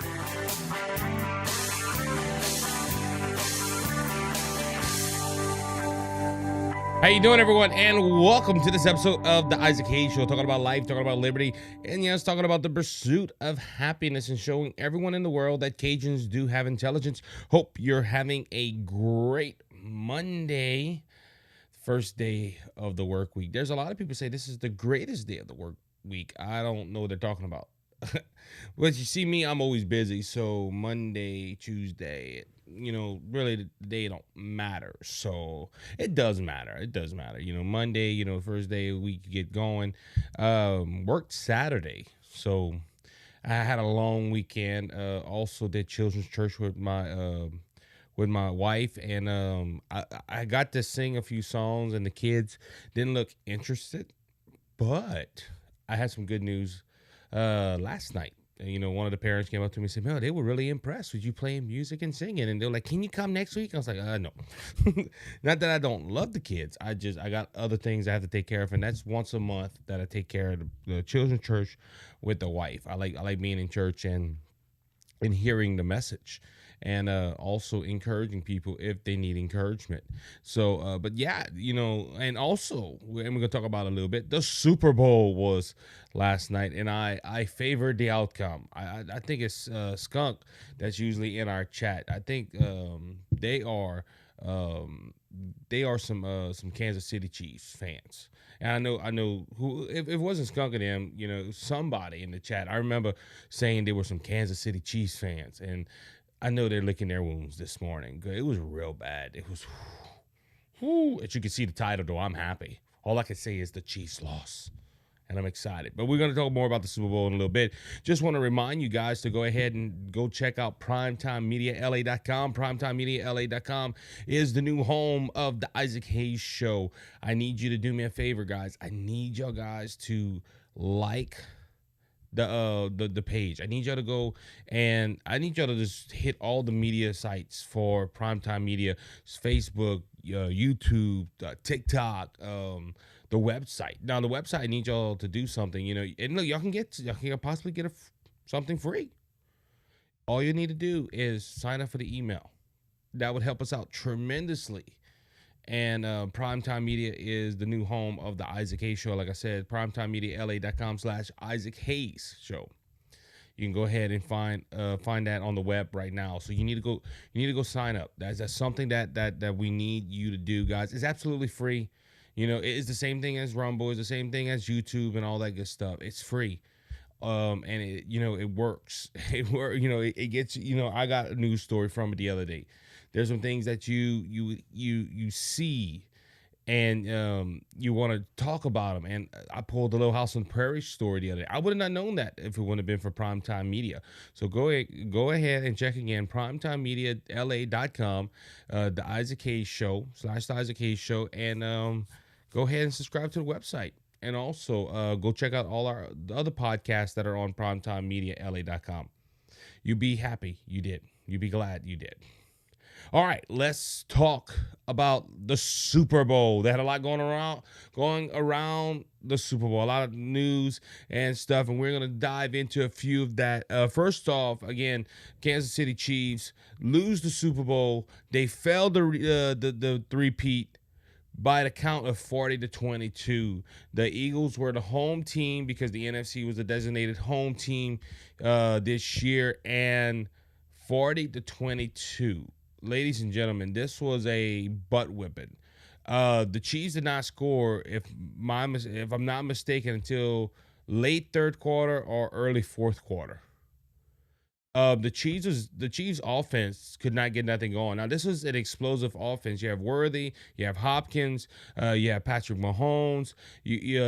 How you doing, everyone? And welcome to this episode of the Isaac Hayes Show, talking about life, talking about liberty, and yes, talking about the pursuit of happiness and showing everyone in the world that Cajuns do have intelligence. Hope you're having a great Monday, first day of the work week. There's a lot of people say this is the greatest day of the work week. I don't know what they're talking about. But you see me, I'm always busy. So Monday, Tuesday, really the day don't matter. So it does matter. It does matter. Monday, first day we could get going. Worked Saturday. So I had a long weekend. Also did children's church with my wife, and I got to sing a few songs, and the kids didn't look interested, but I had some good news last night. One of the parents came up to me and said, "No, they were really impressed with you playing music and singing." And they were like, "Can you come next week?" I was like, "No." Not that I don't love the kids. I got other things I have to take care of, and that's once a month that I take care of the children's church with the wife. I like being in church and hearing the message, and also encouraging people if they need encouragement. So but yeah, and also, and we're gonna talk about it a little bit, the Super Bowl was last night, and I favored the outcome. I think it's Skunk that's usually in our chat. I think they are some Kansas City Chiefs fans. And I know who, if it wasn't Skunk and them, somebody in the chat. I remember saying they were some Kansas City Chiefs fans, and I know they're licking their wounds this morning. It was real bad. It was, as you can see the title, though, I'm happy. All I can say is the Chiefs lost, and I'm excited. But we're going to talk more about the Super Bowl in a little bit. Just want to remind you guys to go ahead and go check out PrimetimeMediaLA.com. PrimetimeMediaLA.com is the new home of the Isaac Hayes Show. I need you to do me a favor, guys. I need y'all guys to like the page. I need y'all to go, and I need y'all to just hit all the media sites for Primetime Media: Facebook, YouTube, TikTok, the website. Now the website, I need y'all to do something, and look, y'all can possibly get something free. All you need to do is sign up for the email. That would help us out tremendously. And Primetime Media is the new home of the Isaac Hayes Show. Like I said, PrimetimeMediaLA.com/Isaac Hayes Show. You can go ahead and find that on the web right now. So you need to go sign up. That's something that we need you to do, guys. It's absolutely free. It is the same thing as Rumble. It's the same thing as YouTube and all that good stuff. It's free. And it works. It gets, I got a news story from it the other day. There's some things that you see, and you want to talk about them. And I pulled the Little House on the Prairie story the other day. I would have not known that if it wouldn't have been for Primetime Media. So go ahead and check again, PrimetimeMediaLA.com, the Isaac Hayes Show /the Isaac Hayes Show, and go ahead and subscribe to the website. And also go check out all the other podcasts that are on PrimetimeMediaLA.com. You be happy you did. You be glad you did. All right, let's talk about the Super Bowl. They had a lot going around the Super Bowl, a lot of news and stuff, and we're going to dive into a few of that. First off, again, Kansas City Chiefs lose the Super Bowl. They failed the three-peat by the count of 40-22. The Eagles were the home team because the NFC was a designated home team this year, and 40-22. Ladies and gentlemen, this was a butt whipping. The Chiefs did not score, if I'm not mistaken, until late third quarter or early fourth quarter. The Chiefs offense could not get nothing going. Now, this was an explosive offense. You have Worthy, you have Hopkins, you have Patrick Mahomes, you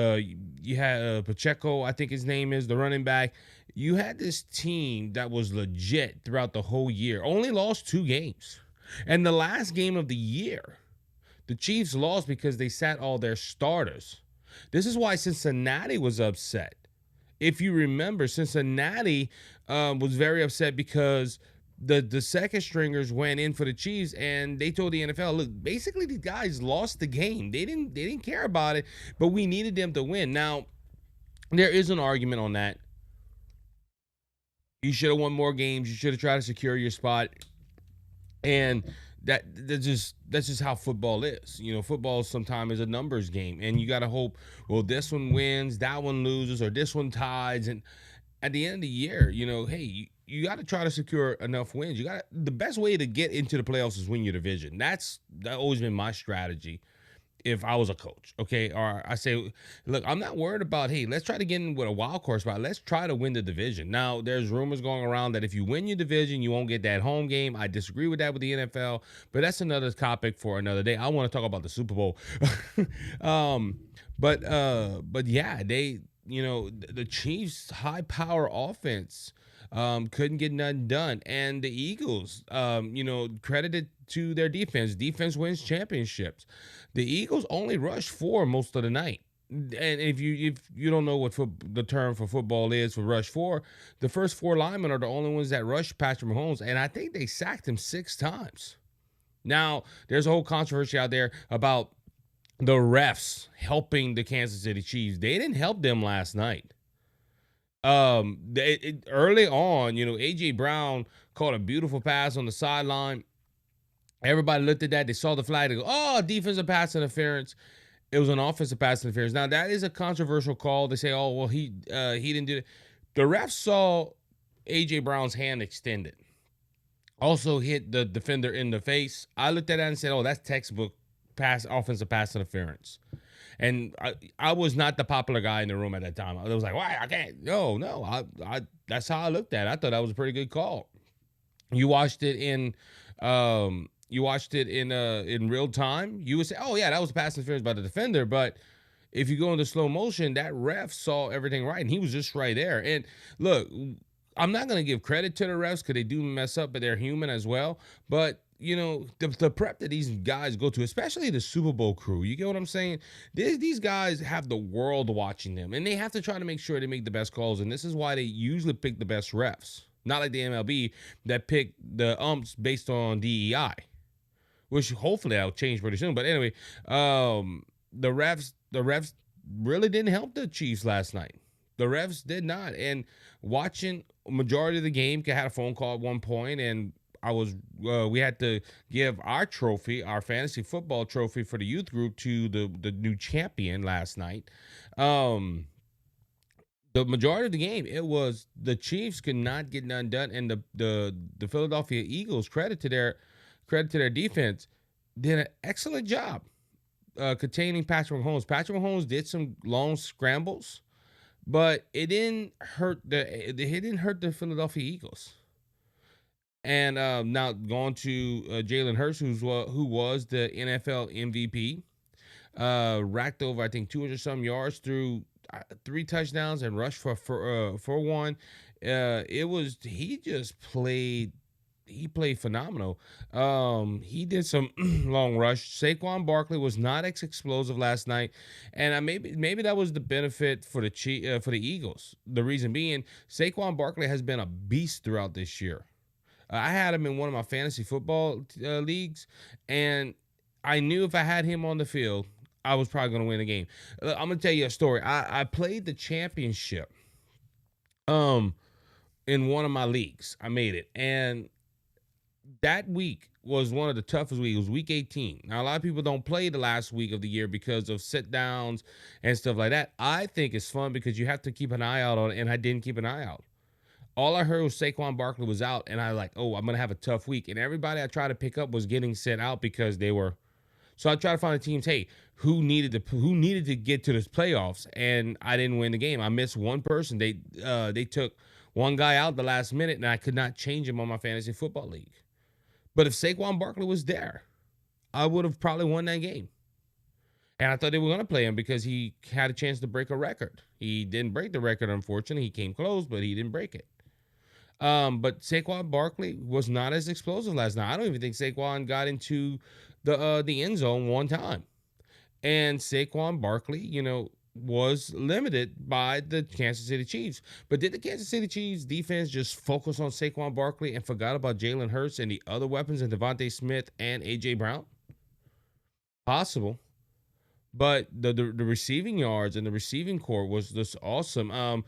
had Pacheco, I think his name is, the running back. You had this team that was legit throughout the whole year. Only lost 2 games. And the last game of the year, the Chiefs lost because they sat all their starters. This is why Cincinnati was upset. If you remember, Cincinnati was very upset because the second stringers went in for the Chiefs, and they told the NFL, look, basically these guys lost the game. They didn't care about it, but we needed them to win. Now, there is an argument on that. You should have won more games. You should have tried to secure your spot. And that's just how football is. Football sometimes is a numbers game, and you got to hope. Well, this one wins, that one loses, or this one ties, and at the end of the year, hey, you got to try to secure enough wins. The best way to get into the playoffs is win your division. That's always been my strategy if I was a coach, okay? Or I say, look, I'm not worried about, hey, let's try to get in with a wild card spot. Let's try to win the division. Now, there's rumors going around that if you win your division, you won't get that home game. I disagree with that with the NFL, but that's another topic for another day. I want to talk about the Super Bowl. um, but yeah, the Chiefs' high power offense couldn't get nothing done. And the Eagles, credited to their defense. Defense wins championships. The Eagles only rushed four most of the night. And if you don't know what the term for football is for rush four, the first four linemen are the only ones that rush Patrick Mahomes, and I think they sacked him 6 times. Now, there's a whole controversy out there about the refs helping the Kansas City Chiefs. They didn't help them last night. Early on, AJ Brown caught a beautiful pass on the sideline. Everybody looked at that. They saw the flag. They go, "Oh, defensive pass interference." It was an offensive pass interference. Now that is a controversial call. They say, "Oh, well, he didn't do it." The ref saw AJ Brown's hand extended. Also hit the defender in the face. I looked at that and said, "Oh, that's textbook offensive pass interference." And I was not the popular guy in the room at that time. I was like, "Why? I can't." No. I that's how I looked at it. I thought that was a pretty good call. You watched it in in real time, you would say, "Oh yeah, that was pass interference by the defender." But if you go into slow motion, that ref saw everything right, and he was just right there. And look, I'm not gonna give credit to the refs because they do mess up, but they're human as well. But the prep that these guys go to, especially the Super Bowl crew, you get what I'm saying? These guys have the world watching them, and they have to try to make sure they make the best calls. And this is why they usually pick the best refs, not like the MLB that pick the umps based on DEI, which hopefully that'll change pretty soon. But anyway, the refs really didn't help the Chiefs last night. The refs did not. And watching majority of the game, I had a phone call at one point, and we had to give our trophy, our fantasy football trophy for the youth group, to the new champion last night. The majority of the game, it was the Chiefs could not get none done, and the Philadelphia Eagles, credit to their defense, did an excellent job containing Patrick Mahomes. Patrick Mahomes did some long scrambles, but it didn't hurt the Philadelphia Eagles. And now going to Jalen Hurts, who was the NFL MVP, racked over, I think, 200 some yards, through 3 touchdowns and rushed for one. He played phenomenal. He did some long rush. Saquon Barkley was not as explosive last night, and maybe that was the benefit for the Eagles. The reason being, Saquon Barkley has been a beast throughout this year. I had him in one of my fantasy football leagues, and I knew if I had him on the field, I was probably going to win the game. I'm going to tell you a story. I played the championship in one of my leagues. I made it, and that week was one of the toughest weeks. It was week 18. Now, a lot of people don't play the last week of the year because of sit downs and stuff like that. I think it's fun because you have to keep an eye out on it, and I didn't keep an eye out. All I heard was Saquon Barkley was out, and I was like, "Oh, I'm gonna have a tough week." And everybody I tried to pick up was getting sent out because they were. So I tried to find the teams. Hey, who needed to get to the playoffs, and I didn't win the game. I missed one person. They took one guy out the last minute, and I could not change him on my fantasy football league. But if Saquon Barkley was there, I would have probably won that game. And I thought they were going to play him because he had a chance to break a record. He didn't break the record, unfortunately. He came close, but he didn't break it. But Saquon Barkley was not as explosive last night. I don't even think Saquon got into the end zone one time. And Saquon Barkley, was limited by the Kansas City Chiefs. But did the Kansas City Chiefs defense just focus on Saquon Barkley and forgot about Jalen Hurts and the other weapons in Devontae Smith and A.J. Brown? Possible. But the receiving yards and the receiving core was just awesome.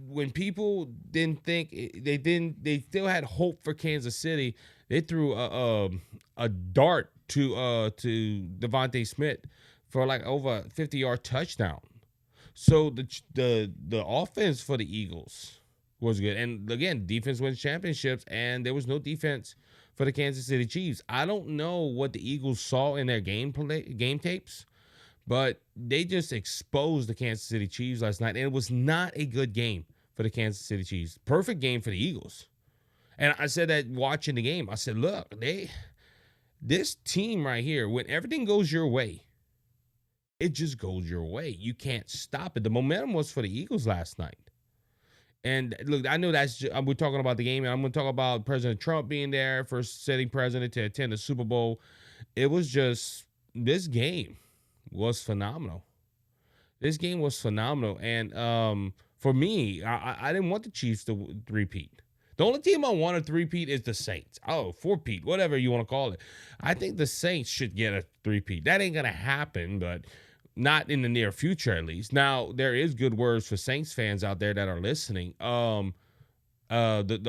when people didn't think they still had hope for Kansas City. They threw a dart to Devontae Smith for like over a 50-yard touchdown. So the offense for the Eagles was good, and again, defense wins championships, and there was no defense for the Kansas City Chiefs. I don't know what the Eagles saw in their game tapes, but they just exposed the Kansas City Chiefs last night, and it was not a good game for the Kansas City Chiefs. Perfect game for the Eagles. And I said that watching the game. I said, look, this team right here, when everything goes your way, it just goes your way. You can't stop it. The momentum was for the Eagles last night. And look, I know we're talking about the game, and I'm going to talk about President Trump being there, first sitting president to attend the Super Bowl. It was just, this game was phenomenal. This game was phenomenal. And for me, I didn't want the Chiefs to repeat. The only team I want to three-peat is the Saints. Oh, four-peat, whatever you want to call it. I think the Saints should get a three-peat. That ain't going to happen, but not in the near future, at least. Now, there is good words for Saints fans out there that are listening. The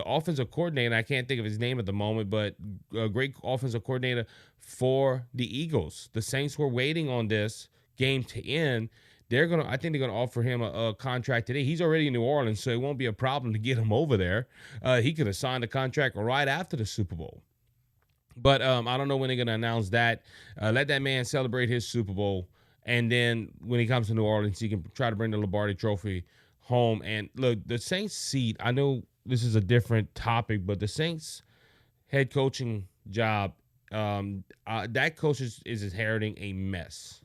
offensive coordinator, I can't think of his name at the moment, but a great offensive coordinator for the Eagles. The Saints were waiting on this game to end. I think they're gonna offer him a contract today. He's already in New Orleans, so it won't be a problem to get him over there. He could have signed a contract right after the Super Bowl. But I don't know when they're gonna announce that. Let that man celebrate his Super Bowl, and then when he comes to New Orleans, he can try to bring the Lombardi Trophy home. And look, the Saints seat, I know this is a different topic, but the Saints head coaching job, that coach is inheriting a mess.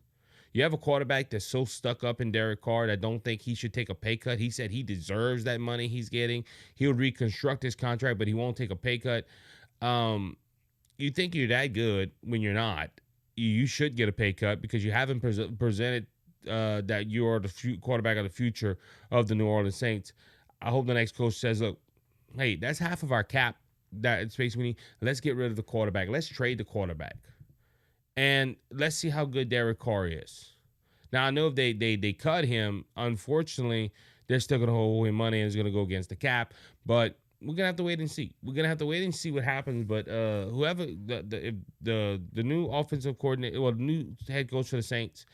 You have a quarterback that's so stuck up in Derek Carr that don't think he should take a pay cut. He said he deserves that money he's getting. He'll reconstruct his contract, but he won't take a pay cut. You think you're that good when you're not. You should get a pay cut because you haven't presented that you are the quarterback of the future of the New Orleans Saints. I hope the next coach says, look, hey, that's half of our cap, that space we need. Let's get rid of the quarterback. Let's trade the quarterback. And let's see how good Derek Carr is. Now, I know if they cut him, unfortunately, they're still going to hold him money and it's going to go against the cap. But we're going to have to wait and see. We're going to have to wait and see what happens. But whoever, the new offensive coordinator, the new head coach for the Saints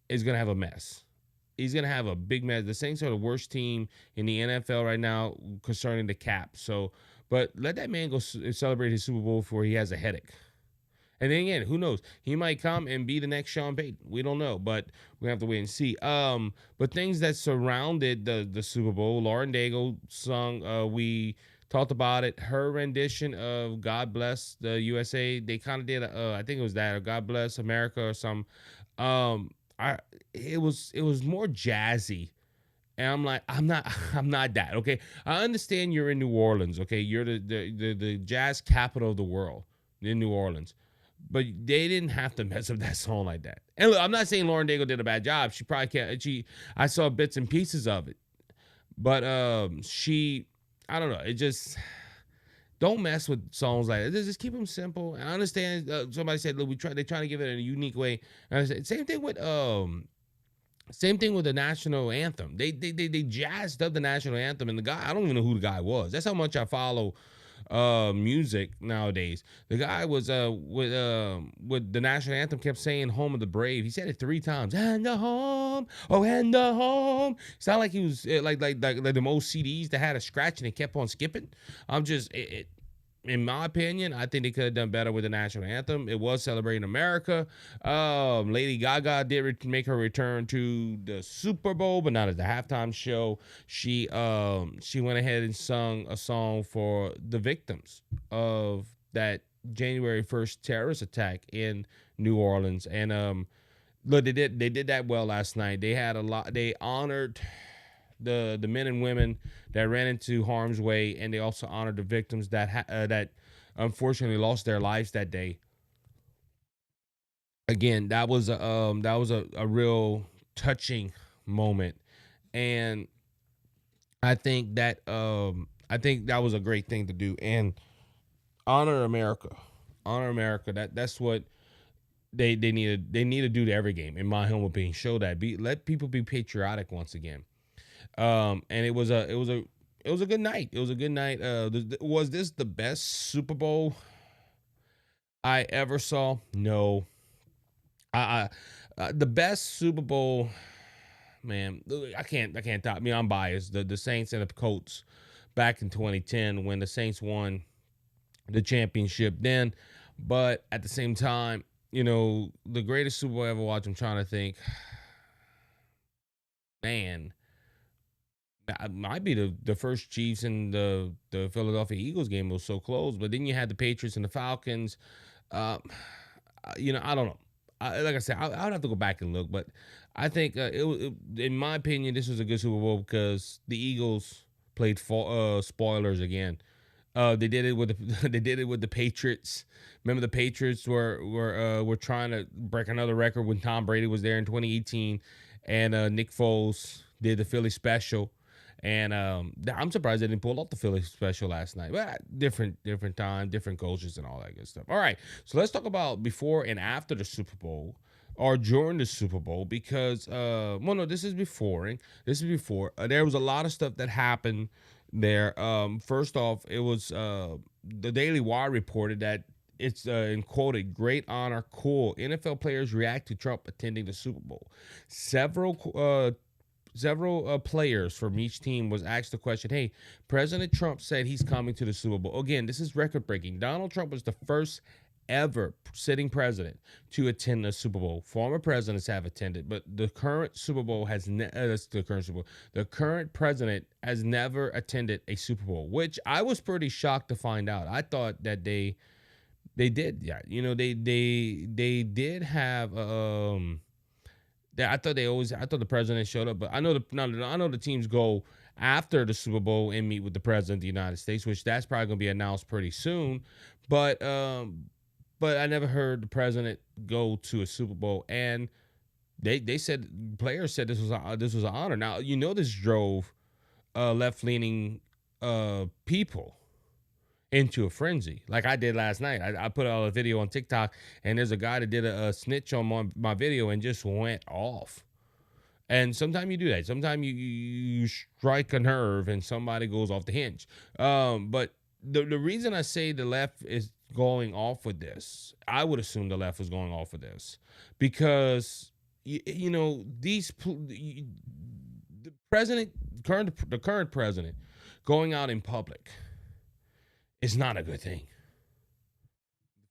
is going to have a mess. He's going to have a big mess. The Saints are the worst team in the NFL right now concerning the cap. So, but let that man go celebrate his Super Bowl before he has a headache. And then again, who knows? He might come and be the next Sean Payton. We don't know, but we have to wait and see. But things that surrounded the Super Bowl, Lauren Daigle sung. We talked about it. Her rendition of "God Bless the USA." They kind of did. I think it was that, or "God Bless America" or some. It was more jazzy. And I'm like, I'm not that. Okay, I understand you're in New Orleans. Okay, you're the jazz capital of the world in New Orleans. But they didn't have to mess up that song like that. And look, I'm not saying Lauren Daigle did a bad job. She probably can't. I saw bits and pieces of it. But I don't know. It just, don't mess with songs like that. Just keep them simple. I understand. Somebody said, look, they're trying to give it in a unique way. And I said, same thing with the national anthem. They jazzed up the national anthem, and the guy, I don't even know who the guy was. That's how much I follow music nowadays. The guy was with the national anthem, kept saying "Home of the Brave." He said it 3 times. And the home, oh, and the home. Sound like he was like the most CDs that had a scratch and it kept on skipping. In my opinion, I think they could have done better with the national anthem. It was celebrating America. Lady Gaga did make her return to the Super Bowl, but not at the halftime show. She went ahead and sung a song for the victims of that January 1st terrorist attack in New Orleans. And look, they did that well last night. They had a lot. They honored the men and women that ran into harm's way, and they also honored the victims that unfortunately lost their lives that day. Again, that was a real touching moment, and I think that was a great thing to do, and honor America. That's what they need to do to every game, in my humble opinion. Show that, let people be patriotic once again. And it was a good night. It was a good night. Was this the best Super Bowl I ever saw? No. The best Super Bowl, man. I can't top. I mean, I'm biased. The Saints and the Colts back in 2010 when the Saints won the championship then, but at the same time, the greatest Super Bowl I ever watched. I'm trying to think, man. That might be the first Chiefs and the Philadelphia Eagles game was so close, but then you had the Patriots and the Falcons. Uh, I don't know. Like I said, I would have to go back and look, but I think in my opinion, this was a good Super Bowl because the Eagles played spoilers again. They did it with they did it with the Patriots. Remember the Patriots were trying to break another record when Tom Brady was there in 2018, and Nick Foles did the Philly special. And I'm surprised they didn't pull off the Philly special last night. But different time, different coaches, and all that good stuff. All right, so let's talk about before and after the Super Bowl, or during the Super Bowl, because well, no, this is before. This is before. There was a lot of stuff that happened there. First off, it was the Daily Wire reported that it's in quoted great honor, cool. NFL players react to Trump attending the Super Bowl. Several players from each team was asked the question, hey, President Trump said he's coming to the Super Bowl. Again, this is record breaking. Donald Trump was the first ever sitting president to attend the Super Bowl. Former presidents have attended, but the current Super Bowl has that's the current Super Bowl. The current president has never attended a Super Bowl, which I was pretty shocked to find out. I thought that they did, yeah. They did have I thought the president showed up, but I know the teams go after the Super Bowl and meet with the president of the United States, which that's probably gonna be announced pretty soon. But I never heard the president go to a Super Bowl, and they said players said this was an honor. Now this drove left leaning people into a frenzy, like I did last night. I put out a video on TikTok, and there's a guy that did a snitch on my video and just went off. And sometimes you do that. Sometimes you strike a nerve and somebody goes off the hinge. But the reason I say the left is going off with this, I would assume the left was going off with this because the current president going out in public is not a good thing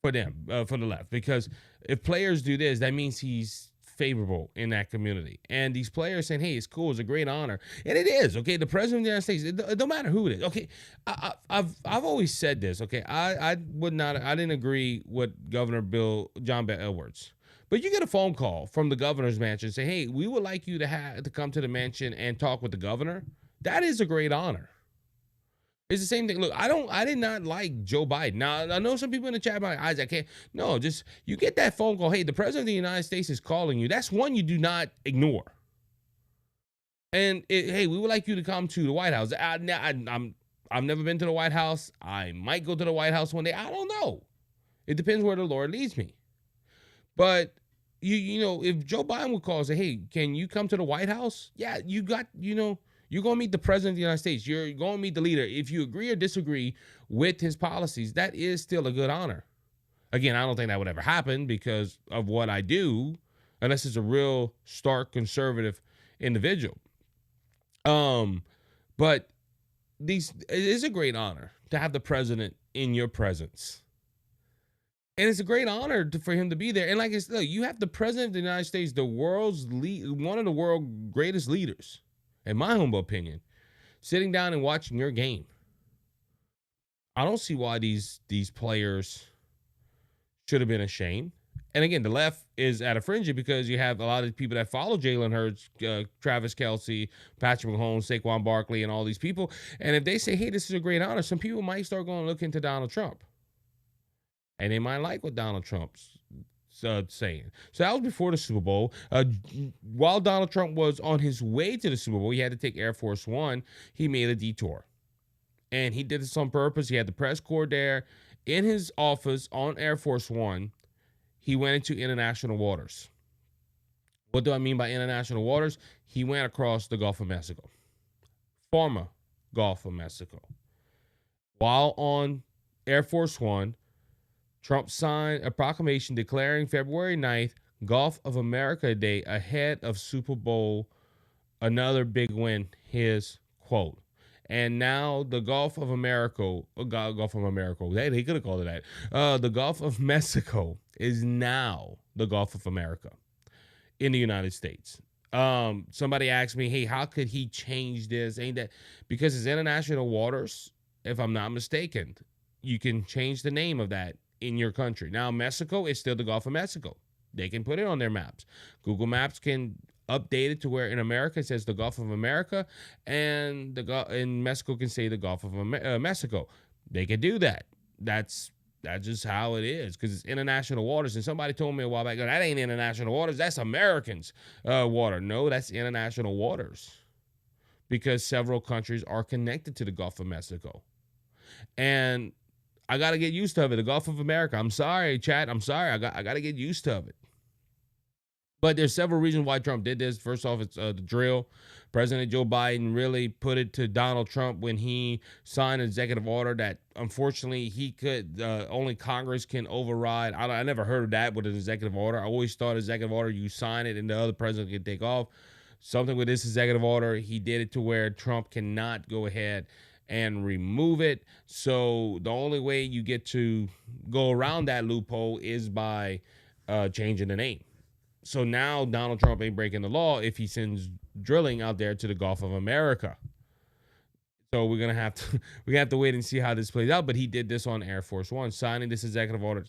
for them, for the left, because if players do this, that means he's favorable in that community. And these players saying, hey, it's cool, it's a great honor. And it is, okay? The president of the United States, it don't matter who it is. Okay, I've always said this, okay? I didn't agree with Governor John Bell Edwards. But you get a phone call from the governor's mansion say, hey, we would like you to come to the mansion and talk with the governor. That is a great honor. It's the same thing. Look, I did not like Joe Biden. Now, I know some people in the chat about Isaac. I can't. No, just you get that phone call. Hey, the president of the United States is calling you. That's one you do not ignore. And hey, we would like you to come to the White House. I've never been to the White House. I might go to the White House one day. I don't know. It depends where the Lord leads me. But if Joe Biden would call and say, hey, can you come to the White House? Yeah, you got, you're going to meet the president of the United States. You're going to meet the leader. If you agree or disagree with his policies, that is still a good honor. Again, I don't think that would ever happen because of what I do, unless it's a real stark conservative individual. But it is a great honor to have the president in your presence. And it's a great honor for him to be there. And like I said, you have the president of the United States, one of the world's greatest leaders, in my humble opinion, sitting down and watching your game. I don't see why these players should have been ashamed. And again, the left is at a frenzy because you have a lot of people that follow Jalen Hurts, Travis Kelce, Patrick Mahomes, Saquon Barkley, and all these people. And if they say, hey, this is a great honor, some people might start going to look into Donald Trump. And they might like what Donald Trump's saying. So that was before the Super Bowl. While Donald Trump was on his way to the Super Bowl, he had to take Air Force One. He made a detour. And he did this on purpose. He had the press corps there in his office on Air Force One. He went into international waters. What do I mean by international waters? He went across the Gulf of Mexico. former Gulf of Mexico. While on Air Force One, Trump signed a proclamation declaring February 9th Gulf of America Day ahead of Super Bowl. Another big win, his quote. And now the Gulf of America, Gulf of America, they could have called it that. The Gulf of Mexico is now the Gulf of America in the United States. Somebody asked me, hey, how could he change this? Ain't that because it's international waters? If I'm not mistaken, you can change the name of that in your country. Now, Mexico is still the Gulf of Mexico. They can put it on their maps. Google Maps can update it to where in America it says the Gulf of America, and in Mexico can say the Gulf of Mexico. They can do that. That's just how it is because it's international waters. And somebody told me a while back, that ain't international waters. That's Americans' water. No, that's international waters because several countries are connected to the Gulf of Mexico. And I got to get used to it. The Gulf of America. I'm sorry, chat. I'm sorry. I got to get used to it. But there's several reasons why Trump did this. First off, it's the drill. President Joe Biden really put it to Donald Trump when he signed an executive order that unfortunately he could only Congress can override. I never heard of that with an executive order. I always thought executive order, you sign it and the other president can take off. Something with this executive order, he did it to where Trump cannot go ahead and remove it. So the only way you get to go around that loophole is by changing the name. So now Donald Trump ain't breaking the law if he sends drilling out there to the Gulf of America. So we're gonna have to wait and see how this plays out. But he did this on Air Force One, signing this executive order,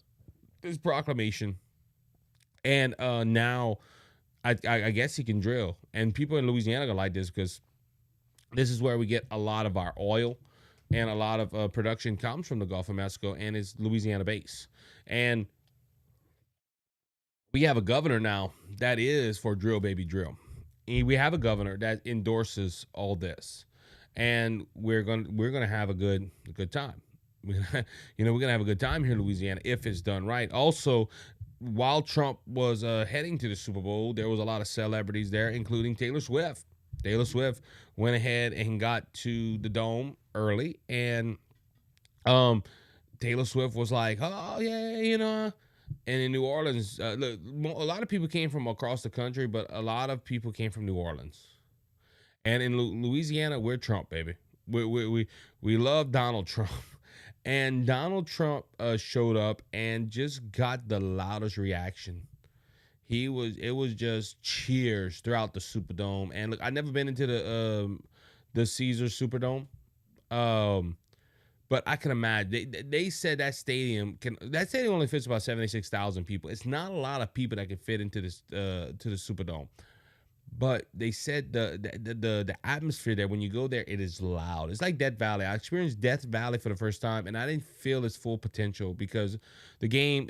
this proclamation, and now I guess he can drill. And people in Louisiana gonna like this because this is where we get a lot of our oil, and a lot of production comes from the Gulf of Mexico, and it's Louisiana base. And we have a governor now that is for drill, baby, drill. And we have a governor that endorses all this, and we're gonna have a good time. We're gonna have a good time here in Louisiana if it's done right. Also, while Trump was heading to the Super Bowl, there was a lot of celebrities there, including Taylor Swift. Taylor Swift went ahead and got to the dome early, and Taylor Swift was like, "Oh yeah." And in New Orleans, look, a lot of people came from across the country, but a lot of people came from New Orleans. And in Louisiana, we're Trump, baby. We love Donald Trump. And Donald Trump showed up and just got the loudest reaction. It was just cheers throughout the Superdome. And look, I've never been into the Caesar Superdome. But I can imagine they said that stadium only fits about 76,000 people. It's not a lot of people that can fit into this to the Superdome. But they said the atmosphere there when you go there, it is loud. It's like Death Valley. I experienced Death Valley for the first time, and I didn't feel its full potential because the game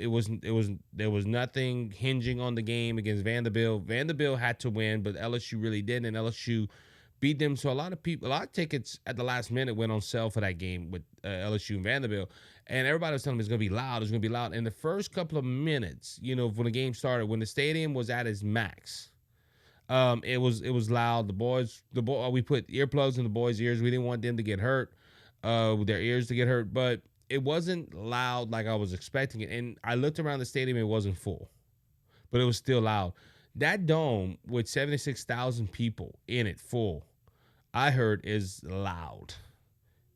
there was nothing hinging on the game against Vanderbilt. Vanderbilt had to win, but LSU really didn't, and LSU beat them. So a lot of tickets at the last minute went on sale for that game with LSU and Vanderbilt. And everybody was telling me it's going to be loud. It's going to be loud. In the first couple of minutes, when the game started, when the stadium was at its max, it was loud. We put earplugs in the boys' ears. We didn't want them to get hurt, with their ears to get hurt. But it wasn't loud like I was expecting it. And I looked around the stadium. It wasn't full, but it was still loud. That dome with 76,000 people in it full, I heard is loud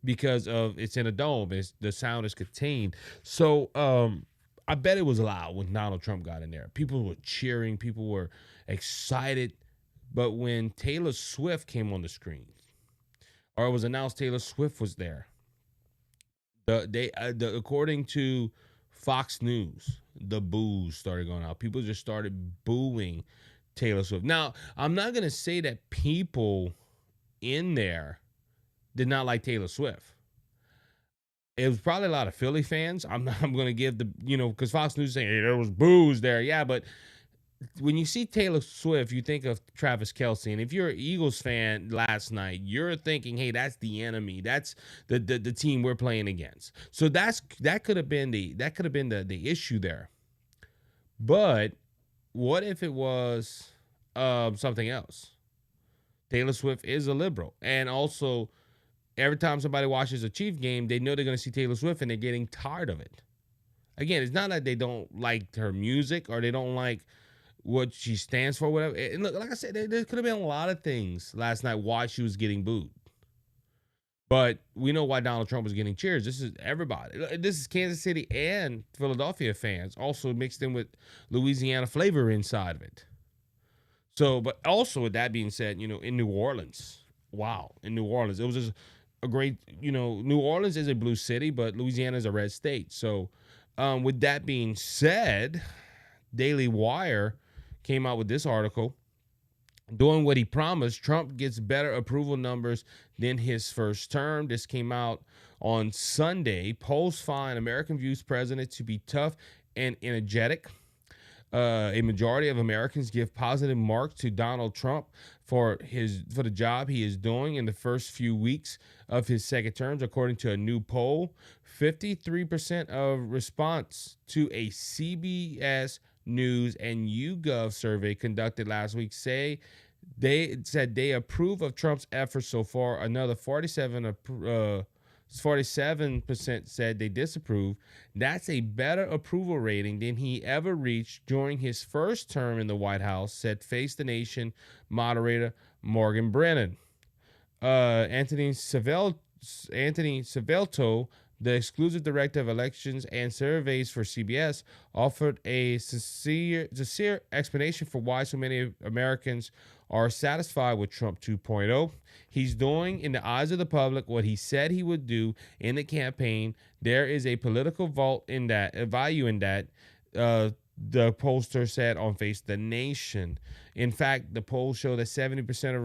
because it's in a dome. The sound is contained. So I bet it was loud when Donald Trump got in there. People were cheering. People were excited. But when Taylor Swift came on the screen, or it was announced Taylor Swift was there, according to Fox News, the boos started going out. People just started booing Taylor Swift. Now, I'm not going to say that people in there did not like Taylor Swift. It was probably a lot of Philly fans. I'm going to give because Fox News is saying, hey, there was boos there. Yeah, but when you see Taylor Swift, you think of Travis Kelce. And if you're an Eagles fan last night, you're thinking, hey, that's the enemy. That's the team we're playing against. So that could have been the issue there. But what if it was something else? Taylor Swift is a liberal. And also, every time somebody watches a Chief game, they know they're going to see Taylor Swift and they're getting tired of it. Again, it's not that they don't like her music or they don't like what she stands for, whatever. And look, like I said, there could have been a lot of things last night why she was getting booed. But we know why Donald Trump was getting cheers. This is everybody. This is Kansas City and Philadelphia fans, also mixed in with Louisiana flavor inside of it. So, but also with that being said, in New Orleans, wow, in New Orleans, it was just a great, New Orleans is a blue city, but Louisiana is a red state. So, with that being said, Daily Wire came out with this article. Doing what he promised, Trump gets better approval numbers than his first term. This came out on Sunday. Polls find American views president to be tough and energetic. A majority of Americans give positive marks to Donald Trump for the job he is doing in the first few weeks of his second term, according to a new poll. 53% of response to a CBS News and YouGov survey conducted last week said they approve of Trump's efforts so far. Another 47% said they disapprove. That's a better approval rating than he ever reached during his first term in the White House, said Face the Nation moderator Morgan Brennan. Anthony Savelto, the exclusive director of elections and surveys for CBS, offered a sincere explanation for why so many Americans are satisfied with Trump 2.0. He's doing, in the eyes of the public, what he said he would do in the campaign. There is a political value in that. The pollster said on Face the Nation. In fact, the polls show that 70% of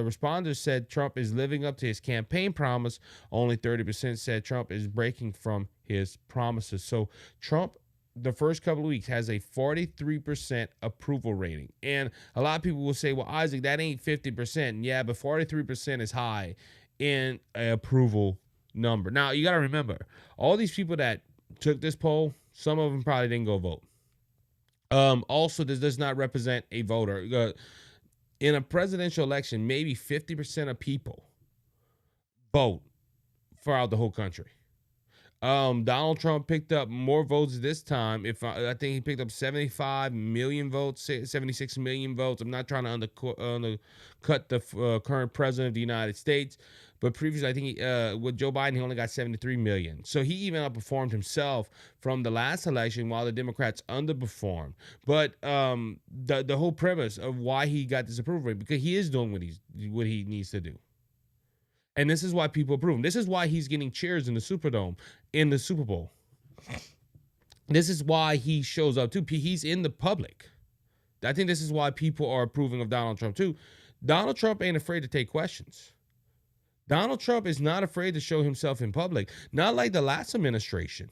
responders said Trump is living up to his campaign promise. Only 30% said Trump is breaking from his promises. So Trump, the first couple of weeks, has a 43% approval rating. And a lot of people will say, well, Isaac, that ain't 50%. Yeah, but 43% is high in an approval number. Now, you got to remember, all these people that took this poll, some of them probably didn't go vote. Also, this does not represent a voter. In a presidential election, maybe 50% of people vote throughout the whole country. Donald Trump picked up more votes this time. I think he picked up 75 million votes, 76 million votes. I'm not trying to undercut the current president of the United States, but previously, I think with Joe Biden, he only got 73 million. So he even outperformed himself from the last election while the Democrats underperformed. But the whole premise of why he got this approval rate, because he is doing what he needs to do. And this is why people approve him. This is why he's getting cheers in the Superdome, in the Super Bowl. This is why he shows up too. He's in the public. I think this is why people are approving of Donald Trump too. Donald Trump ain't afraid to take questions. Donald Trump is not afraid to show himself in public, not like the last administration.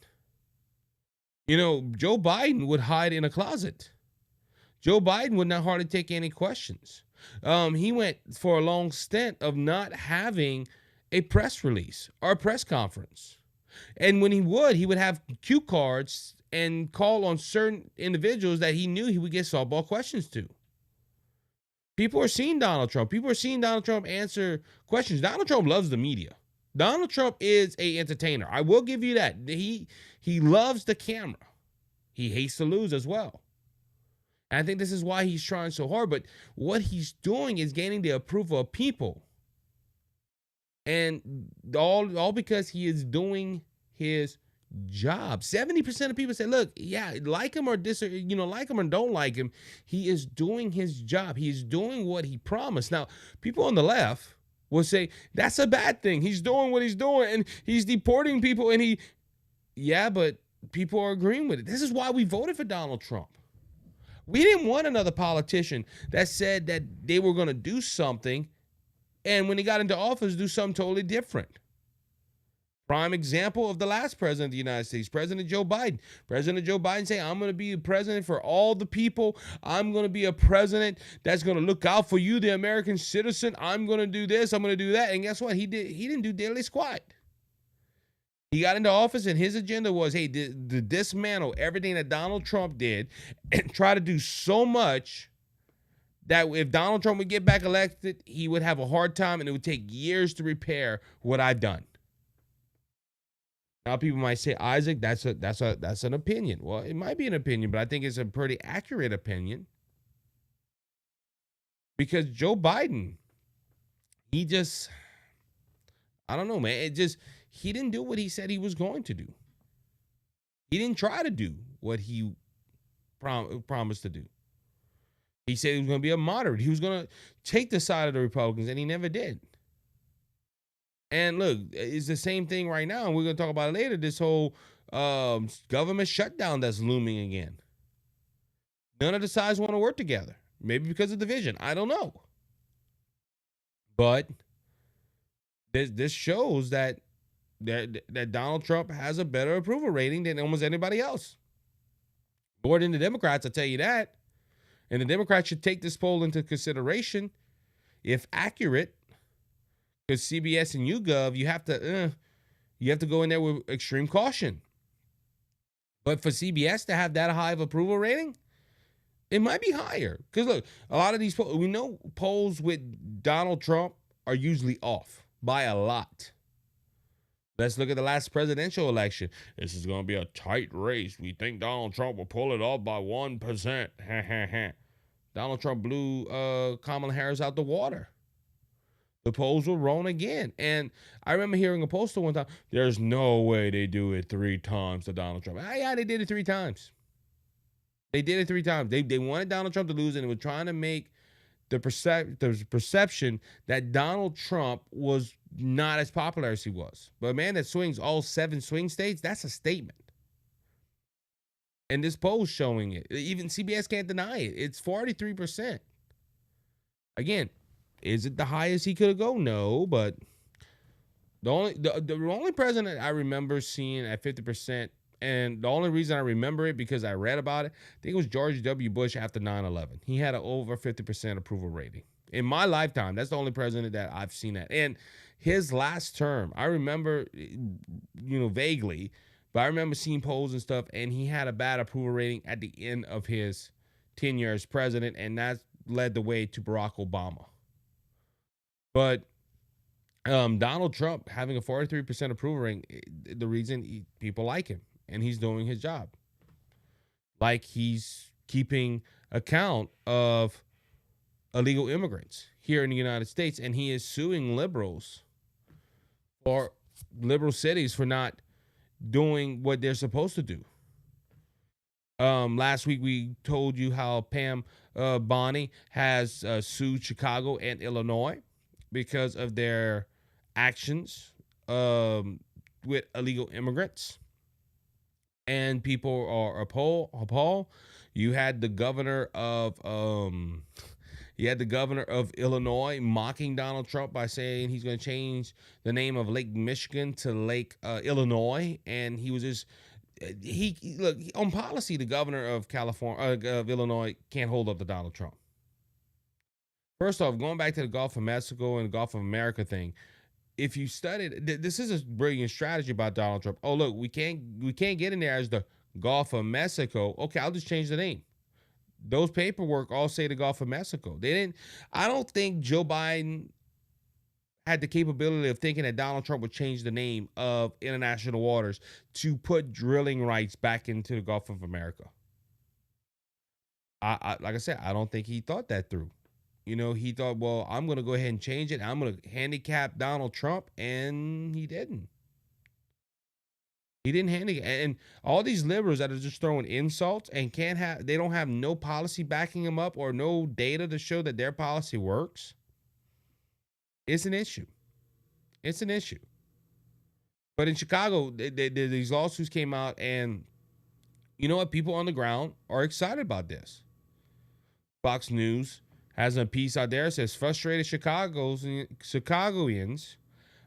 Joe Biden would hide in a closet. Joe Biden would not hardly take any questions. He went for a long stint of not having a press release or a press conference. And when he would have cue cards and call on certain individuals that he knew he would get softball questions to. People are seeing Donald Trump. People are seeing Donald Trump answer questions. Donald Trump loves the media. Donald Trump is an entertainer. I will give you that. He loves the camera. He hates to lose as well. And I think this is why he's trying so hard. But what he's doing is gaining the approval of people. And all because he is doing his job. 70% of people say, look, yeah, like him or like him or don't like him, he is doing his job. He is doing what he promised. Now, people on the left will say, that's a bad thing. He's doing what he's doing and he's deporting people but people are agreeing with it. This is why we voted for Donald Trump. We didn't want another politician that said that they were going to do something and when they got into office, do something totally different. Prime example of the last president of the United States, President Joe Biden. President Joe Biden saying, I'm going to be a president for all the people. I'm going to be a president that's going to look out for you, the American citizen. I'm going to do this. I'm going to do that. And guess what? He didn't do daily squat. He got into office and his agenda was, hey, to dismantle everything that Donald Trump did and try to do so much that if Donald Trump would get back elected, he would have a hard time and it would take years to repair what I've done. Now people might say, Isaac, that's an opinion. Well, it might be an opinion, but I think it's a pretty accurate opinion. Because Joe Biden, he just, I don't know, man. He didn't do what he said he was going to do. He didn't try to do what he promised to do. He said he was going to be a moderate. He was going to take the side of the Republicans, and he never did. And look, it's the same thing right now, and we're going to talk about it later, this whole government shutdown that's looming again. None of the sides want to work together. Maybe because of division. I don't know. But this shows that Donald Trump has a better approval rating than almost anybody else. More than the Democrats, I'll tell you that. And the Democrats should take this poll into consideration. If accurate, because CBS and YouGov, you have to go in there with extreme caution. But for CBS to have that high of approval rating, it might be higher. Because look, a lot of these polls, we know polls with Donald Trump are usually off by a lot. Let's look at the last presidential election. This is going to be a tight race. We think Donald Trump will pull it off by 1%. Donald Trump blew Kamala Harris out the water. The polls were wrong again. And I remember hearing a pollster one time, there's no way they do it 3 times to Donald Trump. Yeah, they did it 3 times. They did it 3 times. They wanted Donald Trump to lose, and they were trying to make the perception that Donald Trump was not as popular as he was. But a man that swings all 7 swing states, that's a statement. And this poll's showing it. Even CBS can't deny it. It's 43%. Again, is it the highest he could go? No, but the only president I remember seeing at 50%, and the only reason I remember it because I read about it, I think it was George W. Bush after 9/11. He had an over 50% approval rating. In my lifetime, that's the only president that I've seen that. And his last term, I remember, vaguely, but I remember seeing polls and stuff, and he had a bad approval rating at the end of his tenure as president, and that led the way to Barack Obama. But Donald Trump having a 43% approval rating, the reason people like him, and he's doing his job. Like he's keeping account of illegal immigrants here in the United States, and he is suing liberals or liberal cities for not doing what they're supposed to do. Last week we told you how Pam Bondi has sued Chicago and Illinois because of their actions with illegal immigrants. And people are appalled. You had the governor of Illinois mocking Donald Trump by saying he's going to change the name of Lake Michigan to Lake Illinois, and he was just on policy. The governor of of Illinois can't hold up to Donald Trump. First off, going back to the Gulf of Mexico and the Gulf of America thing, if you studied, this is a brilliant strategy about Donald Trump. Oh, look, we can't get in there as the Gulf of Mexico. Okay, I'll just change the name. Those paperwork all say the Gulf of Mexico. I don't think Joe Biden had the capability of thinking that Donald Trump would change the name of international waters to put drilling rights back into the Gulf of America. Like I said, I don't think he thought that through. He thought, well, I'm going to go ahead and change it. I'm going to handicap Donald Trump, and he didn't. He didn't handicap. And all these liberals that are just throwing insults and they don't have no policy backing them up or no data to show that their policy works. It's an issue. It's an issue. But in Chicago, these lawsuits came out, and you know what? People on the ground are excited about this. Fox News has a piece out there that says frustrated Chicagoans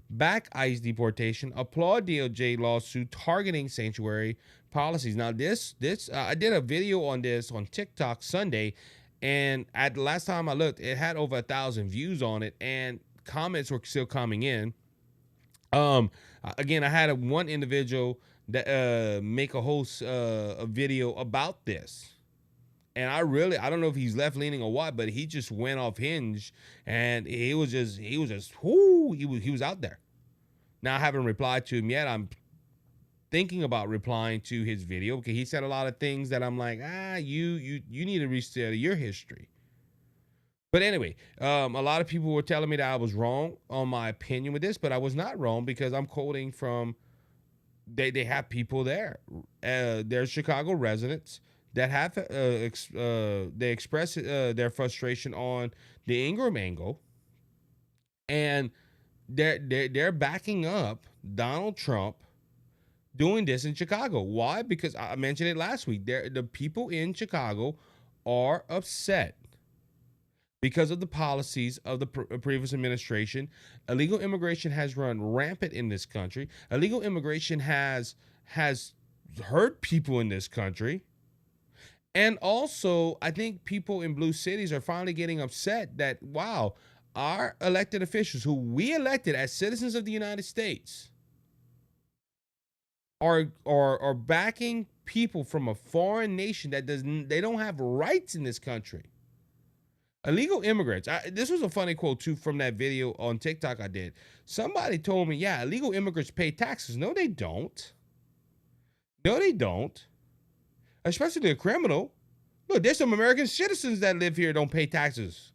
back ICE deportation, applaud DOJ lawsuit targeting sanctuary policies. Now, this I did a video on this on TikTok Sunday, and at the last time I looked, it had over 1,000 views on it, and comments were still coming in. Again, I had one individual that make a video about this. And I don't know if he's left leaning or what, but he just went off hinge, and he was out there. Now I haven't replied to him yet. I'm thinking about replying to his video because he said a lot of things that I'm like, you need to restudy your history. But anyway, a lot of people were telling me that I was wrong on my opinion with this, but I was not wrong because I'm quoting from they have people there. They're Chicago residents that have they express their frustration on the Ingram angle, and they're backing up Donald Trump doing this in Chicago. Why? Because I mentioned it last week. The people in Chicago are upset because of the policies of the previous administration. Illegal immigration has run rampant in this country. Illegal immigration has hurt people in this country. And also, I think people in blue cities are finally getting upset that, wow, our elected officials who we elected as citizens of the United States are backing people from a foreign nation that they don't have rights in this country. Illegal immigrants. This was a funny quote too from that video on TikTok I did. Somebody told me, yeah, illegal immigrants pay taxes. No, they don't. No, they don't. Especially a criminal. Look, there's some American citizens that live here don't pay taxes.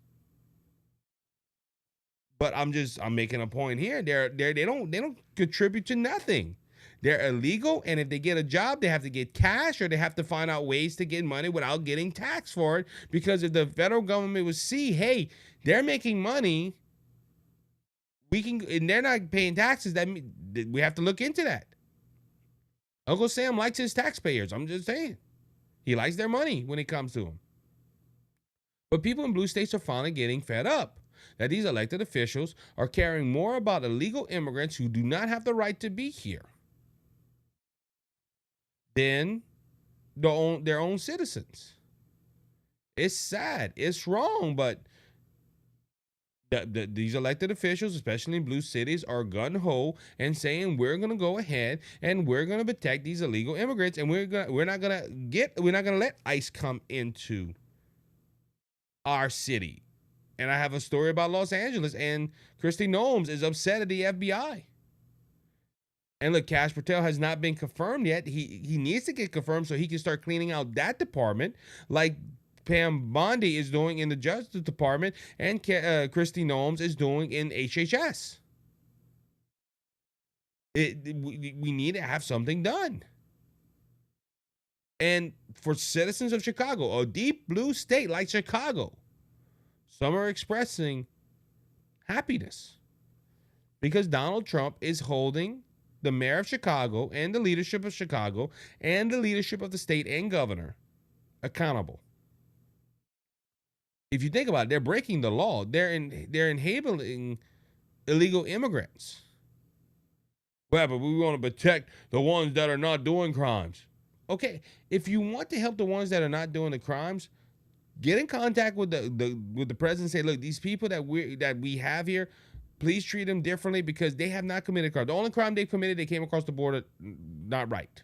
But I'm making a point here. They don't contribute to nothing. They're illegal, and if they get a job, they have to get cash or they have to find out ways to get money without getting taxed for it. Because if the federal government would see, hey, they're making money, and they're not paying taxes, that we have to look into that. Uncle Sam likes his taxpayers. I'm just saying. He likes their money when it comes to him. But people in blue states are finally getting fed up that these elected officials are caring more about illegal immigrants who do not have the right to be here than their own citizens. It's sad. It's wrong, but these elected officials, especially in blue cities, are gun-ho and saying we're going to go ahead and we're going to protect these illegal immigrants, and we're not going to let ICE come into our city. And I have a story about Los Angeles, and Kristi Noem is upset at the FBI. And look, Kash Patel has not been confirmed yet. He needs to get confirmed so he can start cleaning out that department, like Pam Bondi is doing in the Justice Department, and Kristi Noem is doing in HHS. We need to have something done. And for citizens of Chicago, a deep blue state like Chicago, some are expressing happiness because Donald Trump is holding the mayor of Chicago and the leadership of Chicago and the leadership of the state and governor accountable. If you think about it, they're breaking the law. They're enabling illegal immigrants. Well, but we want to protect the ones that are not doing crimes. Okay, if you want to help the ones that are not doing the crimes, get in contact with the president and say, look, these people that we have here, please treat them differently because they have not committed crime. The only crime they committed, they came across the border not right.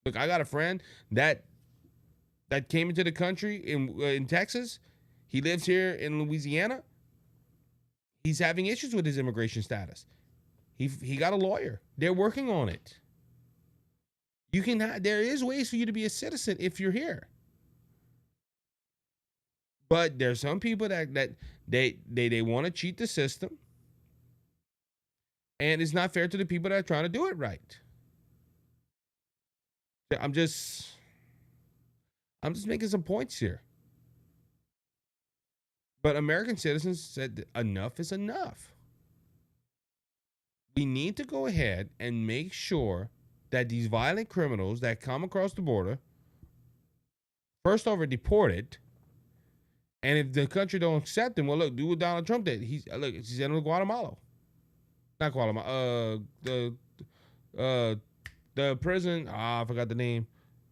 Look, I got a friend that came into the country in Texas. He lives here in Louisiana. He's having issues with his immigration status. He got a lawyer. They're working on it. There is ways for you to be a citizen if you're here. But there's some people that they want to cheat the system. And it's not fair to the people that are trying to do it right. I'm just making some points here. But American citizens said enough is enough. We need to go ahead and make sure that these violent criminals that come across the border, first off, are deported. And if the country don't accept them, well, look, do what Donald Trump did. He's in Guatemala. Not Guatemala. The prison. I forgot the name.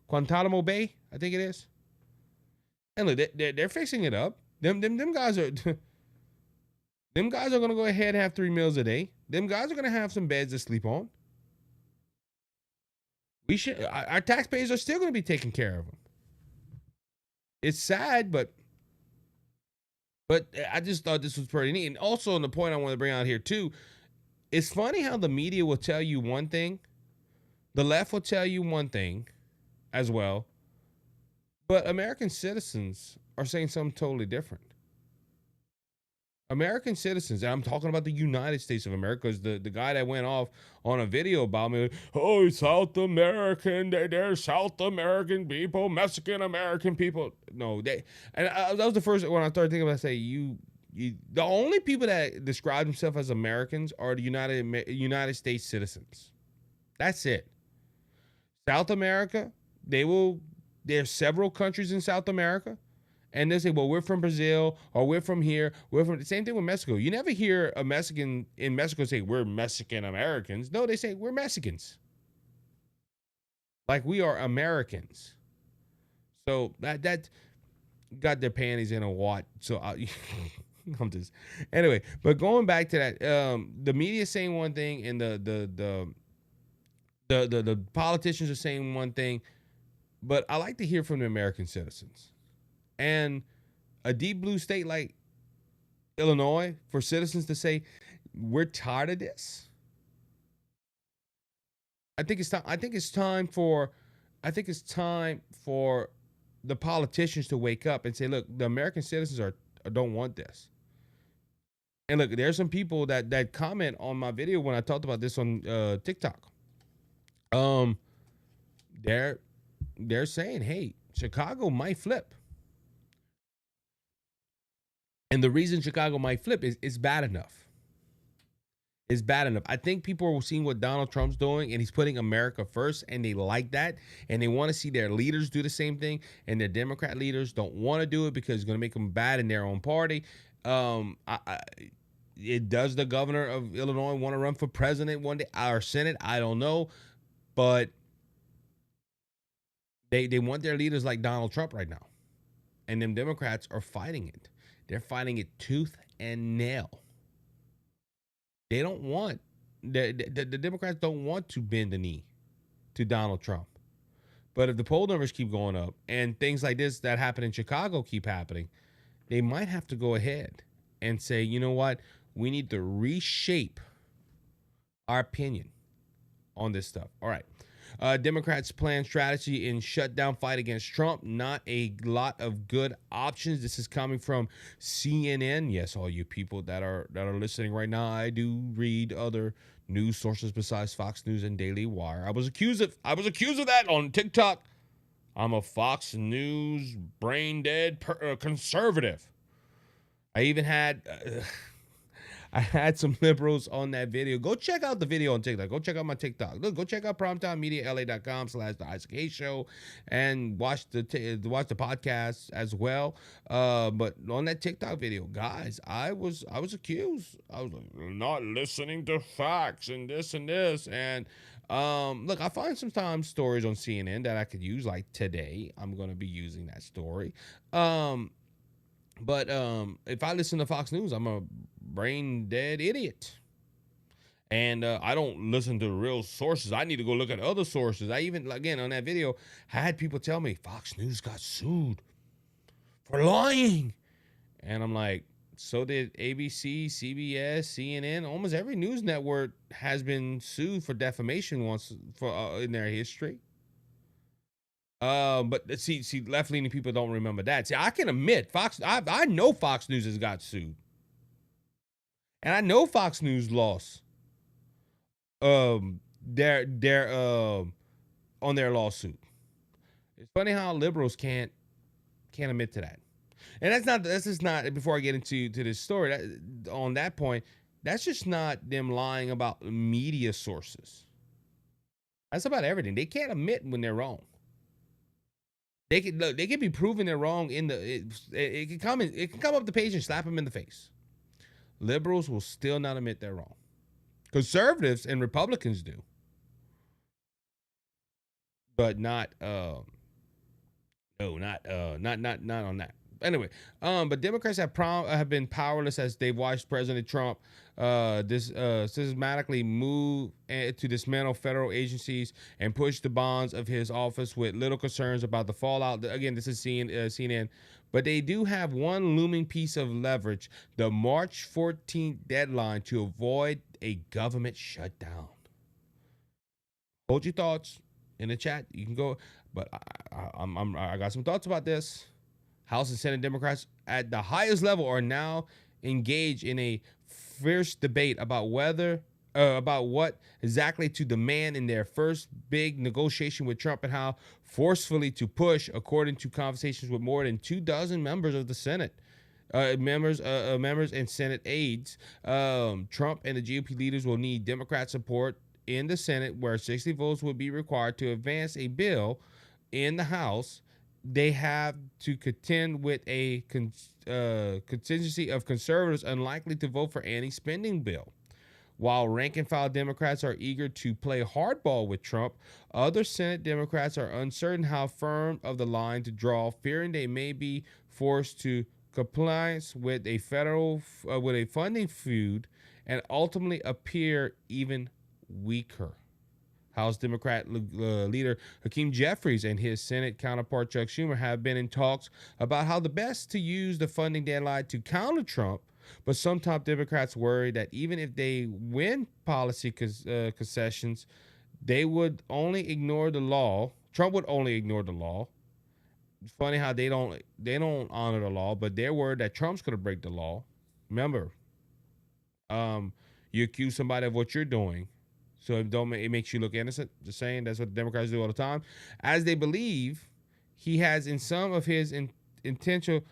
Guantanamo Bay, I think it is. And look, they're fixing it up. Them guys are. Them guys are gonna go ahead and have 3 meals a day. Them guys are gonna have some beds to sleep on. Our taxpayers are still gonna be taking care of them. It's sad, but I just thought this was pretty neat. And also, on the point I want to bring out here too, it's funny how the media will tell you one thing, the left will tell you one thing as well, but American citizens are saying something totally different. American citizens, and I'm talking about the United States of America, because the guy that went off on a video about me, oh, South American, they're South American people, Mexican American people. No, that was the first, when I started thinking about it, I say, the only people that describe themselves as Americans are the United States citizens. That's it. South America, there's several countries in South America. And they say, well, we're from Brazil, or we're from here. We're from the same thing with Mexico. You never hear a Mexican in Mexico say, we're Mexican Americans. No, they say, we're Mexicans. Like, we are Americans. So that got their panties in a wad. So I'm just, anyway, but going back to that, the media saying one thing, and the politicians are saying one thing, but I like to hear from the American citizens. And a deep blue state like Illinois, for citizens to say, we're tired of this. I think it's time for the politicians to wake up and say, look, the American citizens don't want this. And look, there's some people that comment on my video when I talked about this on TikTok. They're saying, hey, Chicago might flip. And the reason Chicago might flip is it's bad enough. It's bad enough. I think people are seeing what Donald Trump's doing, and he's putting America first, and they like that, and they want to see their leaders do the same thing, and their Democrat leaders don't want to do it because it's going to make them bad in their own party. It does the governor of Illinois want to run for president one day, or Senate? I don't know, but they want their leaders like Donald Trump right now, and them Democrats are fighting it. They're fighting it tooth and nail. They don't want, the Democrats don't want to bend the knee to Donald Trump. But if the poll numbers keep going up and things like this that happen in Chicago keep happening, they might have to go ahead and say, you know what? We need to reshape our opinion on this stuff. All right. Democrats' plan strategy in shutdown fight against Trump. Not a lot of good options. This is coming from CNN. Yes, all you people that are listening right now, I do read other news sources besides Fox News and Daily Wire. I was accused of that on TikTok. I'm a Fox News brain dead conservative. I even had I had some liberals on that video. Go check out the video on TikTok. Go check out my TikTok. Look, go check out primetimemediala.com/The Isaac Hayes Show and watch the podcast as well. But on that TikTok video, guys, I was accused. I was like, not listening to facts and this and this. And look, I find sometimes stories on CNN that I could use, like today. I'm going to be using that story. But if I listen to Fox News, I'm a brain dead idiot. And I don't listen to real sources. I need to go look at other sources. I even, again, on that video, had people tell me Fox News got sued for lying. And I'm like, so did ABC, CBS, CNN. Almost every news network has been sued for defamation once in their history. But see, left-leaning people don't remember that. See, I can admit I know Fox News has got sued, and I know Fox News lost their on their lawsuit. It's funny how liberals can't admit to that, and that's just not. Before I get into this story, on that point, that's just not them lying about media sources. That's about everything. They can't admit when they're wrong. They can be proven they're wrong it can come up the page and slap them in the face. Liberals will still not admit they're wrong. Conservatives and Republicans do, but not on that. Anyway, but Democrats have been powerless as they've watched President Trump systematically move to dismantle federal agencies and push the bonds of his office with little concerns about the fallout. Again, this is CNN, but they do have one looming piece of leverage: the March 14th deadline to avoid a government shutdown. Hold your thoughts in the chat. You can go, but I got some thoughts about this. House and Senate Democrats at the highest level are now engaged in a fierce debate about about what exactly to demand in their first big negotiation with Trump and how forcefully to push, according to conversations with more than 24 members of the Senate. Members and Senate aides. Trump and the GOP leaders will need Democrat support in the Senate, where 60 votes will be required to advance a bill. In the House, they have to contend with a contingency of conservatives unlikely to vote for any spending bill. While rank-and-file Democrats are eager to play hardball with Trump, other Senate Democrats are uncertain how firm of the line to draw, fearing they may be forced to compliance with a funding feud and ultimately appear even weaker. House Democrat leader Hakeem Jeffries and his Senate counterpart Chuck Schumer have been in talks about how the best to use the funding deadline to counter Trump, but some top Democrats worry that even if they win policy concessions, they would only ignore the law. Trump would only ignore the law. It's funny how they don't honor the law, but they're worried that Trump's going to break the law. Remember, you accuse somebody of what you're doing, so it makes you look innocent. Just saying, that's what the Democrats do all the time, as they believe he has in some of his intent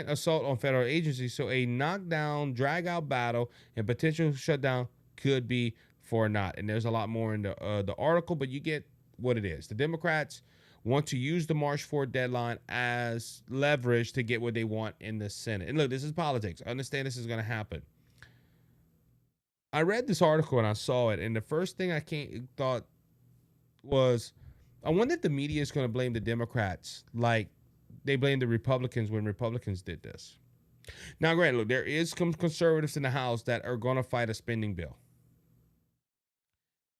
assault on federal agencies. So a knockdown, drag out battle and potential shutdown could be for naught. And there's a lot more in the article, but you get what it is. The Democrats want to use the March 4th deadline as leverage to get what they want in the Senate. And look, this is politics. I understand this is going to happen. I read this article and I saw it, and the first thing I thought was, I wonder if the media is going to blame the Democrats like they blamed the Republicans when Republicans did this. Now, granted, look, there is some conservatives in the House that are going to fight a spending bill.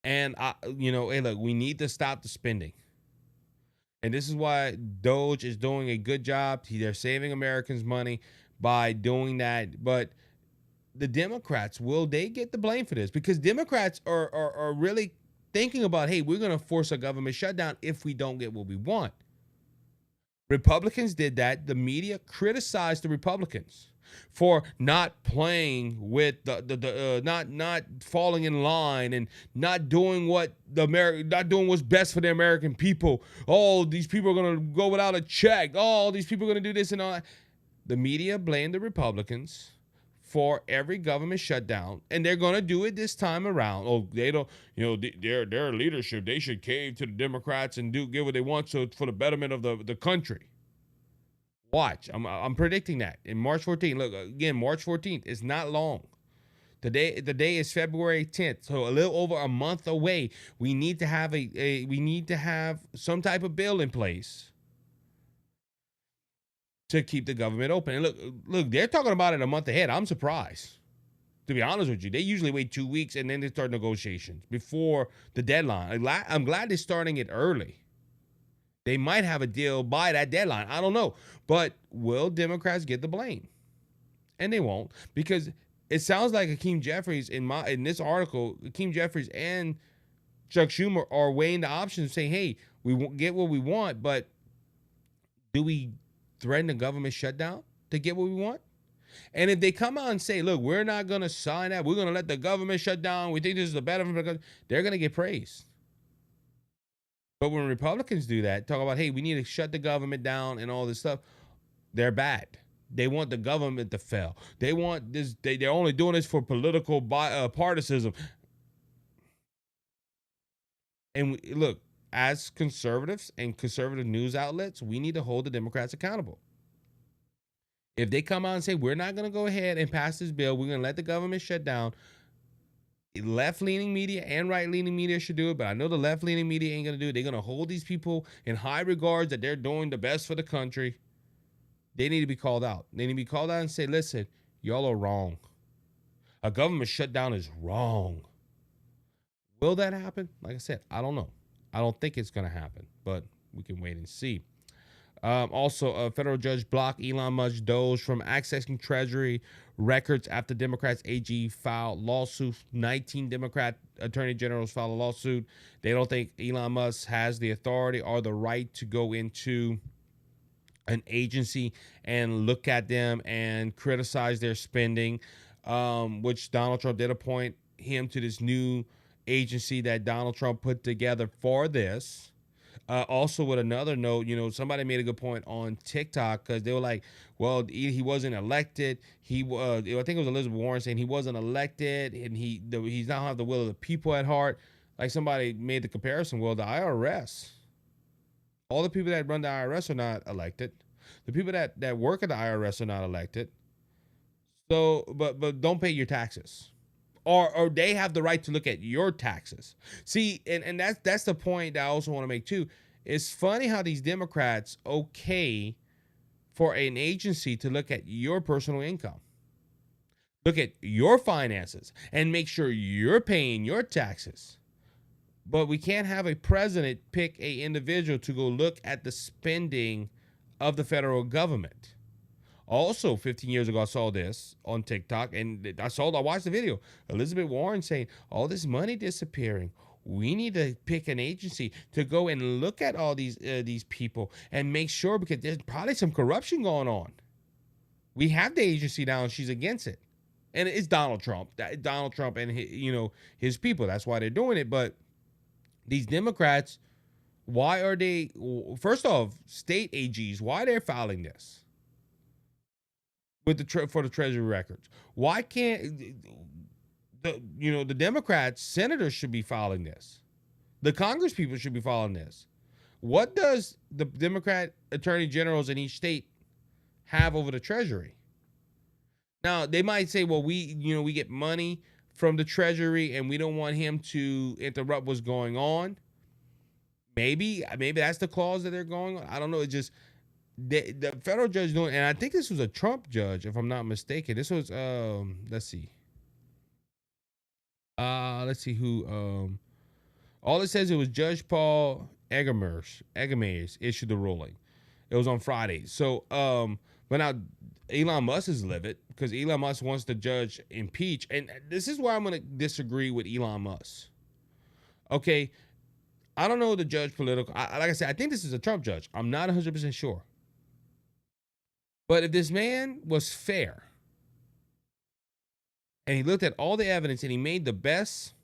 And, hey, look, we need to stop the spending. And this is why Doge is doing a good job. They're saving Americans money by doing that. But the Democrats, will they get the blame for this? Because Democrats are really thinking about, hey, we're going to force a government shutdown if we don't get what we want. Republicans did that. The media criticized the Republicans for not playing with not falling in line and not doing not doing what's best for the American people. Oh, these people are going to go without a check. Oh, these people are going to do this and all that. The media blamed the Republicans for every government shutdown, and they're going to do it this time around. Oh, they don't, their leadership, they should cave to the Democrats and get what they want for the betterment of the country. Watch, I'm predicting that in March 14th. Look, again, March 14th is not long. The day is February 10th, so a little over a month away. We need to have some type of bill in place to keep the government open. And look, they're talking about it a month ahead. I'm surprised, to be honest with you. They usually wait 2 weeks and then they start negotiations before the deadline. I'm glad they're starting it early. They might have a deal by that deadline. I don't know. But will Democrats get the blame? And they won't, because it sounds like Hakeem Jeffries in this article, Hakeem Jeffries and Chuck Schumer are weighing the options, saying, hey, we won't get what we want, but do we threaten a government shutdown to get what we want? And if they come out and say, look, we're not going to sign that, we're going to let the government shut down, we think this is the better, they're going to get praised. But when Republicans do that, talk about, hey, we need to shut the government down and all this stuff, they're bad. They want the government to fail. They want this. They're only doing this for political partisanship. And look, as conservatives and conservative news outlets, we need to hold the Democrats accountable. If they come out and say, we're not going to go ahead and pass this bill, we're going to let the government shut down, Left-leaning media and right-leaning media should do it, but I know the left-leaning media ain't gonna do it. They're gonna hold these people in high regards that they're doing the best for the country. They need to be called out. They need to be called out and say, listen, y'all are wrong. A government shutdown is wrong. Will that happen? Like I said, I don't know. I don't think it's gonna happen, but we can wait and see. Also, a federal judge blocked Elon Musk Doge from accessing Treasury records after Democrats AG filed lawsuit. 19 Democrat attorney generals filed a lawsuit. They don't think Elon Musk has the authority or the right to go into an agency and look at them and criticize their spending, which Donald Trump did appoint him to this new agency that Donald Trump put together for this. Also, with another note, somebody made a good point on TikTok because they were like, "Well, he wasn't elected. I think it was Elizabeth Warren saying he wasn't elected, and he's not have the will of the people at heart." Like somebody made the comparison. Well, the IRS, all the people that run the IRS are not elected. The people that work at the IRS are not elected. So, but don't pay your taxes. Or they have the right to look at your taxes. See, and that's the point that I also want to make too. It's funny how these Democrats okay for an agency to look at your personal income, look at your finances, and make sure you're paying your taxes. But we can't have a president pick a individual to go look at the spending of the federal government. Also, 15 years ago, I saw this on TikTok, and I watched the video. Elizabeth Warren saying, all this money disappearing. We need to pick an agency to go and look at all these people and make sure, because there's probably some corruption going on. We have the agency now, and she's against it. And it's Donald Trump. Donald Trump and his people. That's why they're doing it. But these Democrats, why are they, first off, state AGs, why they're filing this? With for the Treasury records, why can't the Democrats, senators should be filing this? The Congress people should be following this. What does the Democrat attorney generals in each state have over the Treasury? Now they might say, well, we get money from the Treasury and we don't want him to interrupt what's going on. Maybe that's the clause that they're going on. I don't know. It's just. The federal judge doing, and I think this was a Trump judge, if I'm not mistaken. This was let's see who all it says, it was Judge Paul Egemers issued the ruling. It was on Friday. So but now Elon Musk is livid because Elon Musk wants the judge impeach, and this is where I'm going to disagree with Elon Musk. Okay, I don't know the judge political. Like I said, I think this is a Trump judge. I'm not 100% sure. But if this man was fair and he looked at all the evidence and he made the best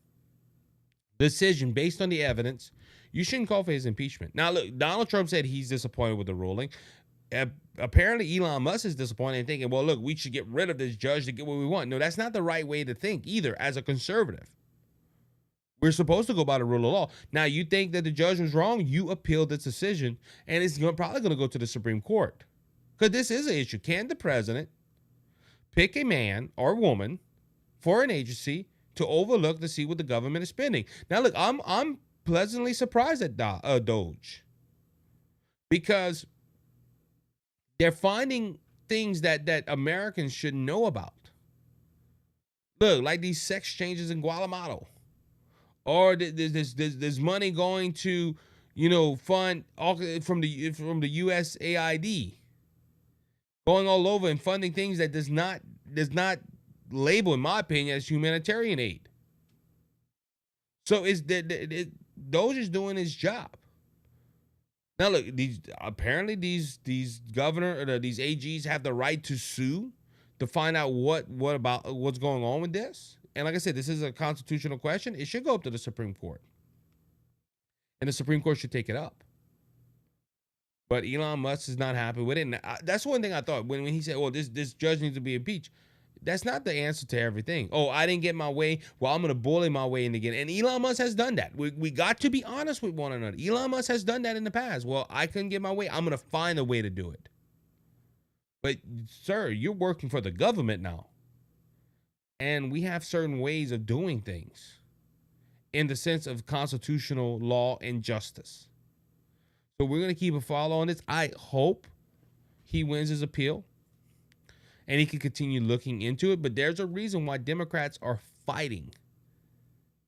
decision based on the evidence, you shouldn't call for his impeachment. Now, look, Donald Trump said he's disappointed with the ruling. Apparently, Elon Musk is disappointed and thinking, well, look, we should get rid of this judge to get what we want. No, that's not the right way to think either as a conservative. We're supposed to go by the rule of law. Now, you think that the judge was wrong, you appeal this decision, and it's probably going to go to the Supreme Court. Because this is an issue. Can the president pick a man or woman for an agency to overlook to see what the government is spending? Now, look, I'm pleasantly surprised at Doge because they're finding things that Americans should know about. Look, like these sex changes in Guatemala, or there's money going to fund all from the USAID. Going all over and funding things that does not label, in my opinion, as humanitarian aid. So Doge is doing his job. Now look, these governor or these AGs have the right to sue to find out what's going on with this. And like I said, this is a constitutional question. It should go up to the Supreme Court, and the Supreme Court should take it up. But Elon Musk is not happy with it. And that's one thing I thought when he said, well, this judge needs to be impeached. That's not the answer to everything. Oh, I didn't get my way. Well, I'm going to bully my way in again. And Elon Musk has done that. We got to be honest with one another. Elon Musk has done that in the past. Well, I couldn't get my way. I'm going to find a way to do it. But, sir, you're working for the government now. And we have certain ways of doing things in the sense of constitutional law and justice. So we're going to keep a follow on this. I hope he wins his appeal and he can continue looking into it. But there's a reason why Democrats are fighting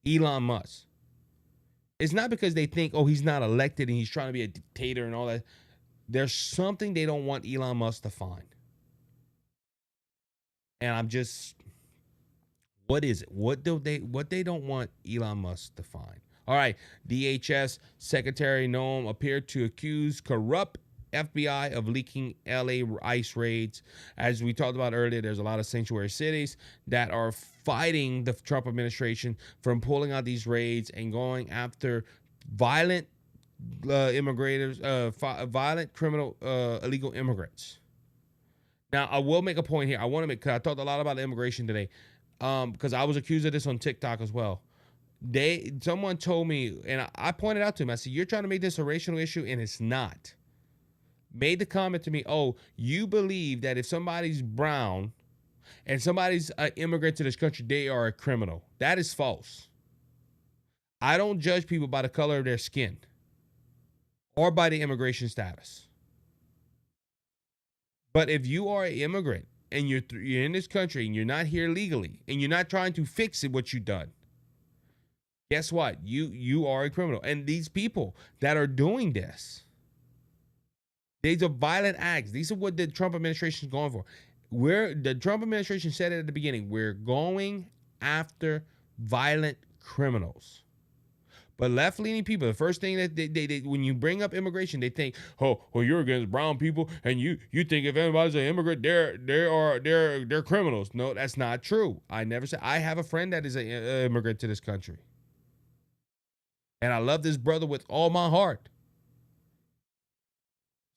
Elon Musk. It's not because they think, oh, he's not elected and he's trying to be a dictator and all that. There's something they don't want Elon Musk to find. And I'm just, what is it? What they don't want Elon Musk to find? All right, DHS Secretary Noam appeared to accuse corrupt FBI of leaking LA ICE raids. As we talked about earlier, there's a lot of sanctuary cities that are fighting the Trump administration from pulling out these raids and going after violent violent criminal illegal immigrants. Now, I will make a point here. I want to make, because I talked a lot about immigration today, because I was accused of this on TikTok as well. Someone told me, and I pointed out to him, I said, you're trying to make this a racial issue, and it's not. Made the comment to me, oh, you believe that if somebody's brown and somebody's an immigrant to this country, they are a criminal. That is false. I don't judge people by the color of their skin or by the immigration status. But if you are an immigrant and you're in this country and you're not here legally and you're not trying to fix it, what you've done, guess what? You are a criminal. And these people that are doing this, these are violent acts. These are what the Trump administration is going for. The Trump administration said it at the beginning. We're going after violent criminals. But left-leaning people, the first thing that they when you bring up immigration, they think, oh, well, you're against brown people, and you think if anybody's an immigrant, they're criminals. No, that's not true. I never said. I have a friend that is an immigrant to this country, and I love this brother with all my heart.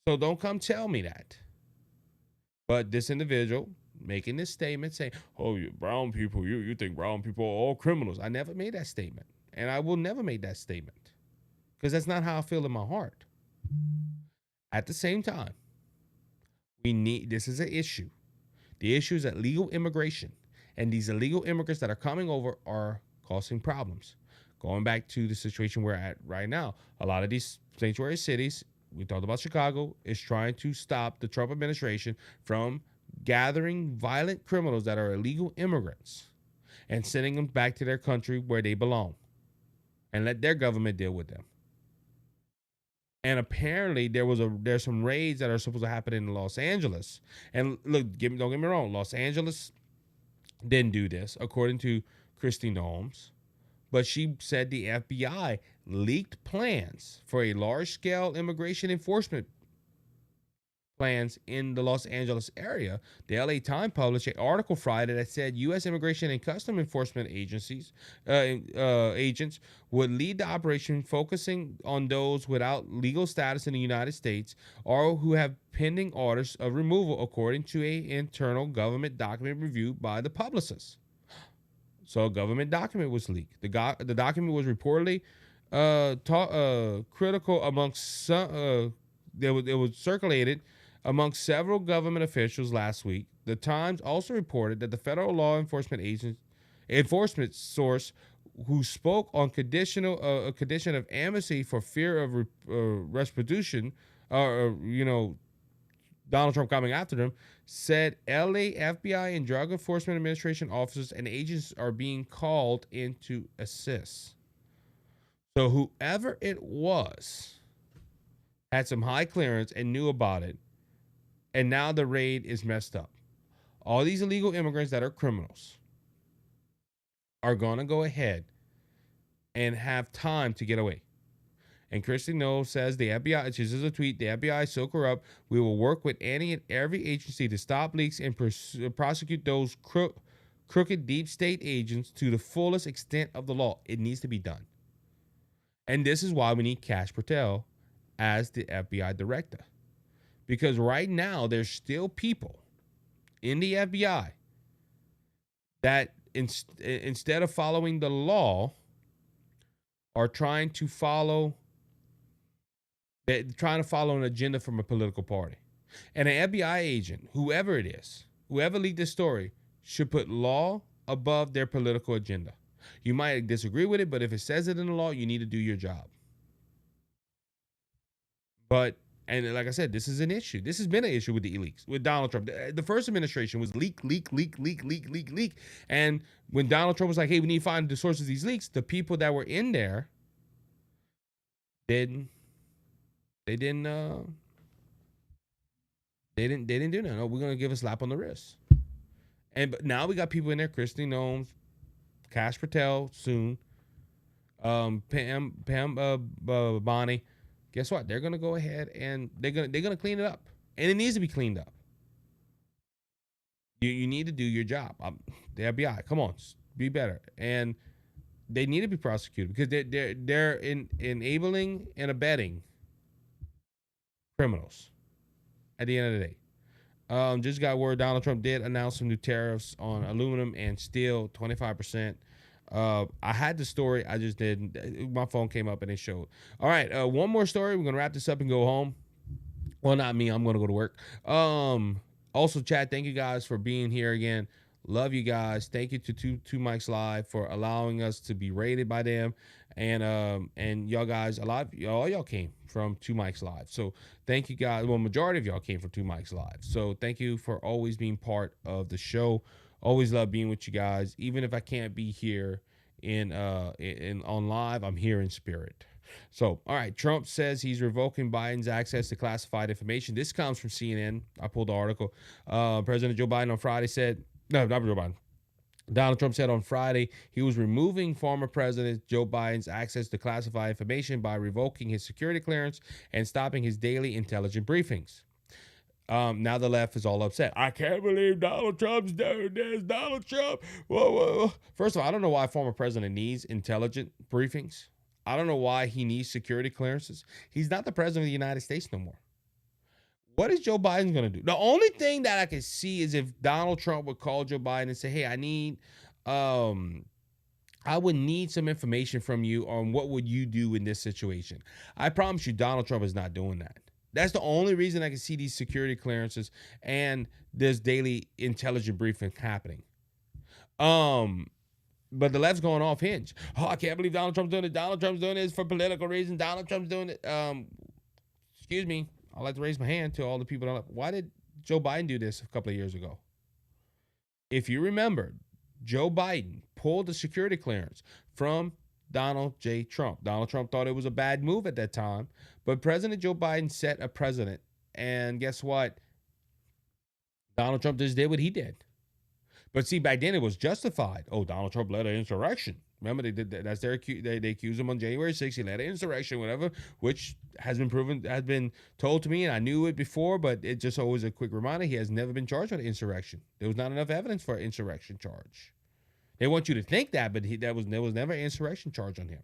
So don't come tell me that. But this individual making this statement saying, oh, you brown people, you think brown people are all criminals. I never made that statement. And I will never make that statement because that's not how I feel in my heart. At the same time, this is an issue. The issue is that legal immigration and these illegal immigrants that are coming over are causing problems. Going back to the situation we're at right now, a lot of these sanctuary cities, we talked about Chicago, is trying to stop the Trump administration from gathering violent criminals that are illegal immigrants and sending them back to their country where they belong. And let their government deal with them. And apparently there's some raids that are supposed to happen in Los Angeles. And look, don't get me wrong, Los Angeles didn't do this, according to Kristi Noem. But she said the FBI leaked plans for a large-scale immigration enforcement plans in the Los Angeles area. The LA Times published an article Friday that said U.S. Immigration and Customs Enforcement agents would lead the operation, focusing on those without legal status in the United States or who have pending orders of removal, according to an internal government document reviewed by the publicist. So a government document was leaked. The document was reportedly critical amongst some. It was circulated amongst several government officials last week. The Times also reported that the federal law enforcement source who spoke on condition of amnesty for fear of retribution, Donald Trump coming after them, said LA FBI and Drug Enforcement Administration officers and agents are being called in to assist. So whoever it was had some high clearance and knew about it, and now the raid is messed up. All these illegal immigrants that are criminals are going to go ahead and have time to get away. And Kristi Noem says the FBI, she says a tweet, the FBI is so corrupt, we will work with any and every agency to stop leaks and prosecute those crooked deep state agents to the fullest extent of the law. It needs to be done. And this is why we need Kash Patel as the FBI director. Because right now, there's still people in the FBI that instead of following the law are trying to follow an agenda from a political party. And an FBI agent, whoever it is, whoever leaked this story, should put law above their political agenda. You might disagree with it, but if it says it in the law, you need to do your job. But, and like I said, this is an issue. This has been an issue with the leaks, with Donald Trump. The first administration was leak. And when Donald Trump was like, hey, we need to find the source of these leaks, the people that were in there didn't do that. No, we're going to give a slap on the wrist. But now we got people in there, Christy Gnomes, Kash Patel soon, Pam Bonnie. Guess what? They're gonna go ahead and they're gonna clean it up, and it needs to be cleaned up. You need to do your job. The FBI, come on, be better, and they need to be prosecuted because they're enabling and abetting criminals. At the end of the day. Just got word Donald Trump did announce some new tariffs on aluminum and steel, 25%. I had the story. I just didn't. My phone came up and it showed. All right. One more story. We're going to wrap this up and go home. Well, not me. I'm going to go to work. Also, Chad, thank you guys for being here again. Love you guys. Thank you to Two Mics Live for allowing us to be rated by them. And y'all guys, all y'all came from Two Mics Live. So thank you guys. Well, majority of y'all came from Two Mics Live. So thank you for always being part of the show. Always love being with you guys. Even if I can't be here on live, I'm here in spirit. So, all right, Trump says he's revoking Biden's access to classified information. This comes from CNN. I pulled the article. President Joe Biden on Friday said, no, not Joe Biden. Donald Trump said on Friday he was removing former President Joe Biden's access to classified information by revoking his security clearance and stopping his daily intelligence briefings. Now the left is all upset. I can't believe Donald Trump's doing this. Donald Trump. Whoa. First of all, I don't know why a former president needs intelligence briefings. I don't know why he needs security clearances. He's not the president of the United States no more. What is Joe Biden going to do? The only thing that I can see is if Donald Trump would call Joe Biden and say, hey, I would need some information from you on what would you do in this situation. I promise you Donald Trump is not doing that. That's the only reason I can see these security clearances and this daily intelligence briefing happening. But the left's going off hinge. Oh, I can't believe Donald Trump's doing it. Donald Trump's doing this for political reasons. Donald Trump's doing it. Excuse me. I'd like to raise my hand to all the people. Why did Joe Biden do this a couple of years ago? If you remember, Joe Biden pulled the security clearance from Donald J. Trump. Donald Trump thought it was a bad move at that time, but President Joe Biden set a precedent. And guess what? Donald Trump just did what he did. But see, back then it was justified. Oh, Donald Trump led an insurrection. Remember, they did that. That's their they accused him on January 6th. He led an insurrection, whatever, which has been told to me, and I knew it before, but it just always a quick reminder. He has never been charged with insurrection. There was not enough evidence for an insurrection charge. They want you to think that, but there was never an insurrection charge on him.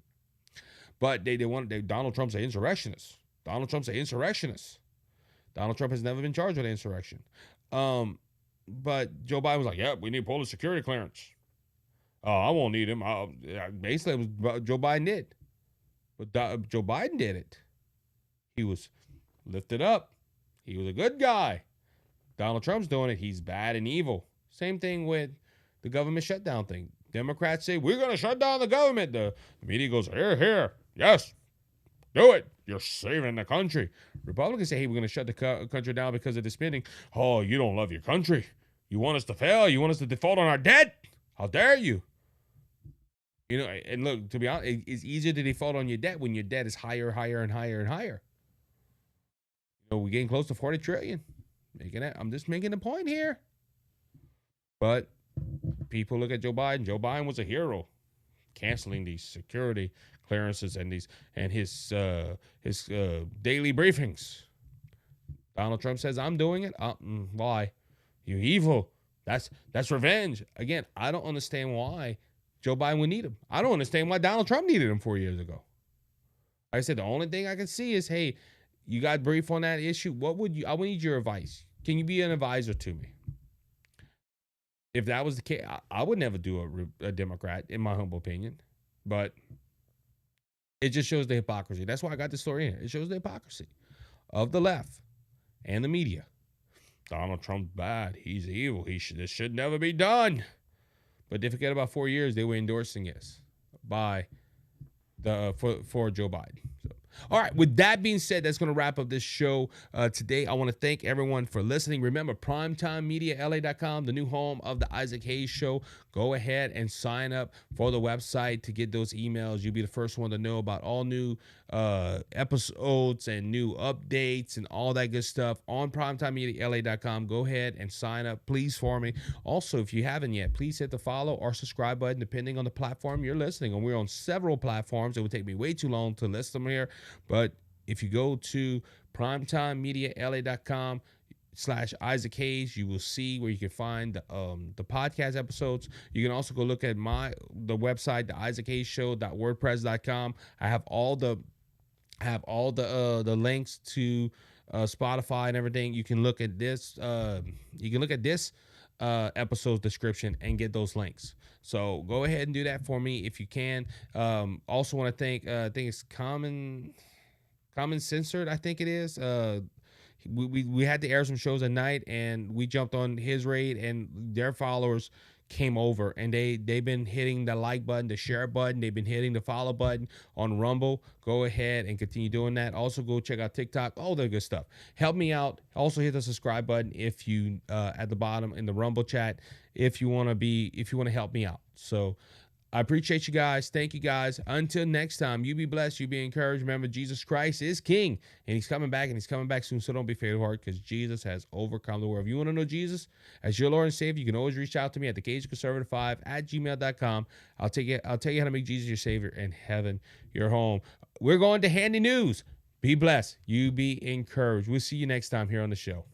But Donald Trump's an insurrectionist. Donald Trump's an insurrectionist. Donald Trump has never been charged with insurrection. But Joe Biden was like, yeah, we need to pull the security clearance. Oh, I won't need him. Basically, it was what Joe Biden did. But Joe Biden did it. He was lifted up. He was a good guy. Donald Trump's doing it. He's bad and evil. Same thing with the government shutdown thing. Democrats say, we're going to shut down the government. The media goes, here. Yes, do it. You're saving the country. Republicans say, hey, we're going to shut the country down because of the spending. Oh, you don't love your country. You want us to fail? You want us to default on our debt? How dare you? You know, and look, to be honest, it's easier to default on your debt when your debt is higher. You know, we're getting close to 40 trillion. I'm just making a point here. But people look at Joe Biden. Joe Biden was a hero, canceling these security clearances and his daily briefings. Donald Trump says, I'm doing it. Why? You're evil. That's revenge. Again, I don't understand why Joe Biden would need him. I don't understand why Donald Trump needed him 4 years ago. Like I said, the only thing I can see is, hey, you got brief on that issue. I would need your advice. Can you be an advisor to me? If that was the case, I would never do a Democrat, in my humble opinion. But it just shows the hypocrisy. That's why I got the story in here. It shows the hypocrisy of the left and the media. Donald Trump's bad. He's evil. This should never be done. But they forget about 4 years they were endorsing us by for Joe Biden. So, all right, with that being said, that's going to wrap up this show today. I want to thank everyone for listening. Remember, primetimemediala.com, the new home of the Isaac Hayes Show. Go ahead and sign up for the website to get those emails. You'll be the first one to know about all new episodes and new updates and all that good stuff on primetimemediala.com. Go ahead and sign up, please, for me. Also, if you haven't yet, please hit the follow or subscribe button depending on the platform you're listening on. We're on several platforms. It would take me way too long to list them here, but if you go to primetimemediala.com /Isaac Hayes, you will see where you can find the podcast episodes. You can also go look at the website, the isaachayshow.wordpress.com. I have all the links to Spotify and everything. You can look at this. Episode description and get those links. So go ahead and do that for me if you can. Also want to thank I think it's Common Censored, I think it is. We had to air some shows at night, and we jumped on his raid, and their followers came over, and they've been hitting the like button, the share button. They've been hitting the follow button on Rumble. Go ahead and continue doing that. Also, go check out TikTok, all the good stuff. Help me out. Also, hit the subscribe button if you at the bottom in the Rumble chat if you want to help me out. So I appreciate you guys. Thank you guys. Until next time, you be blessed. You be encouraged. Remember, Jesus Christ is King, and he's coming back, and he's coming back soon. So don't be faint of heart, because Jesus has overcome the world. If you want to know Jesus as your Lord and Savior, you can always reach out to me at thecajunconservative5@gmail.com. I'll tell you how to make Jesus your Savior and heaven your home. We're going to Handy News. Be blessed. You be encouraged. We'll see you next time here on the show.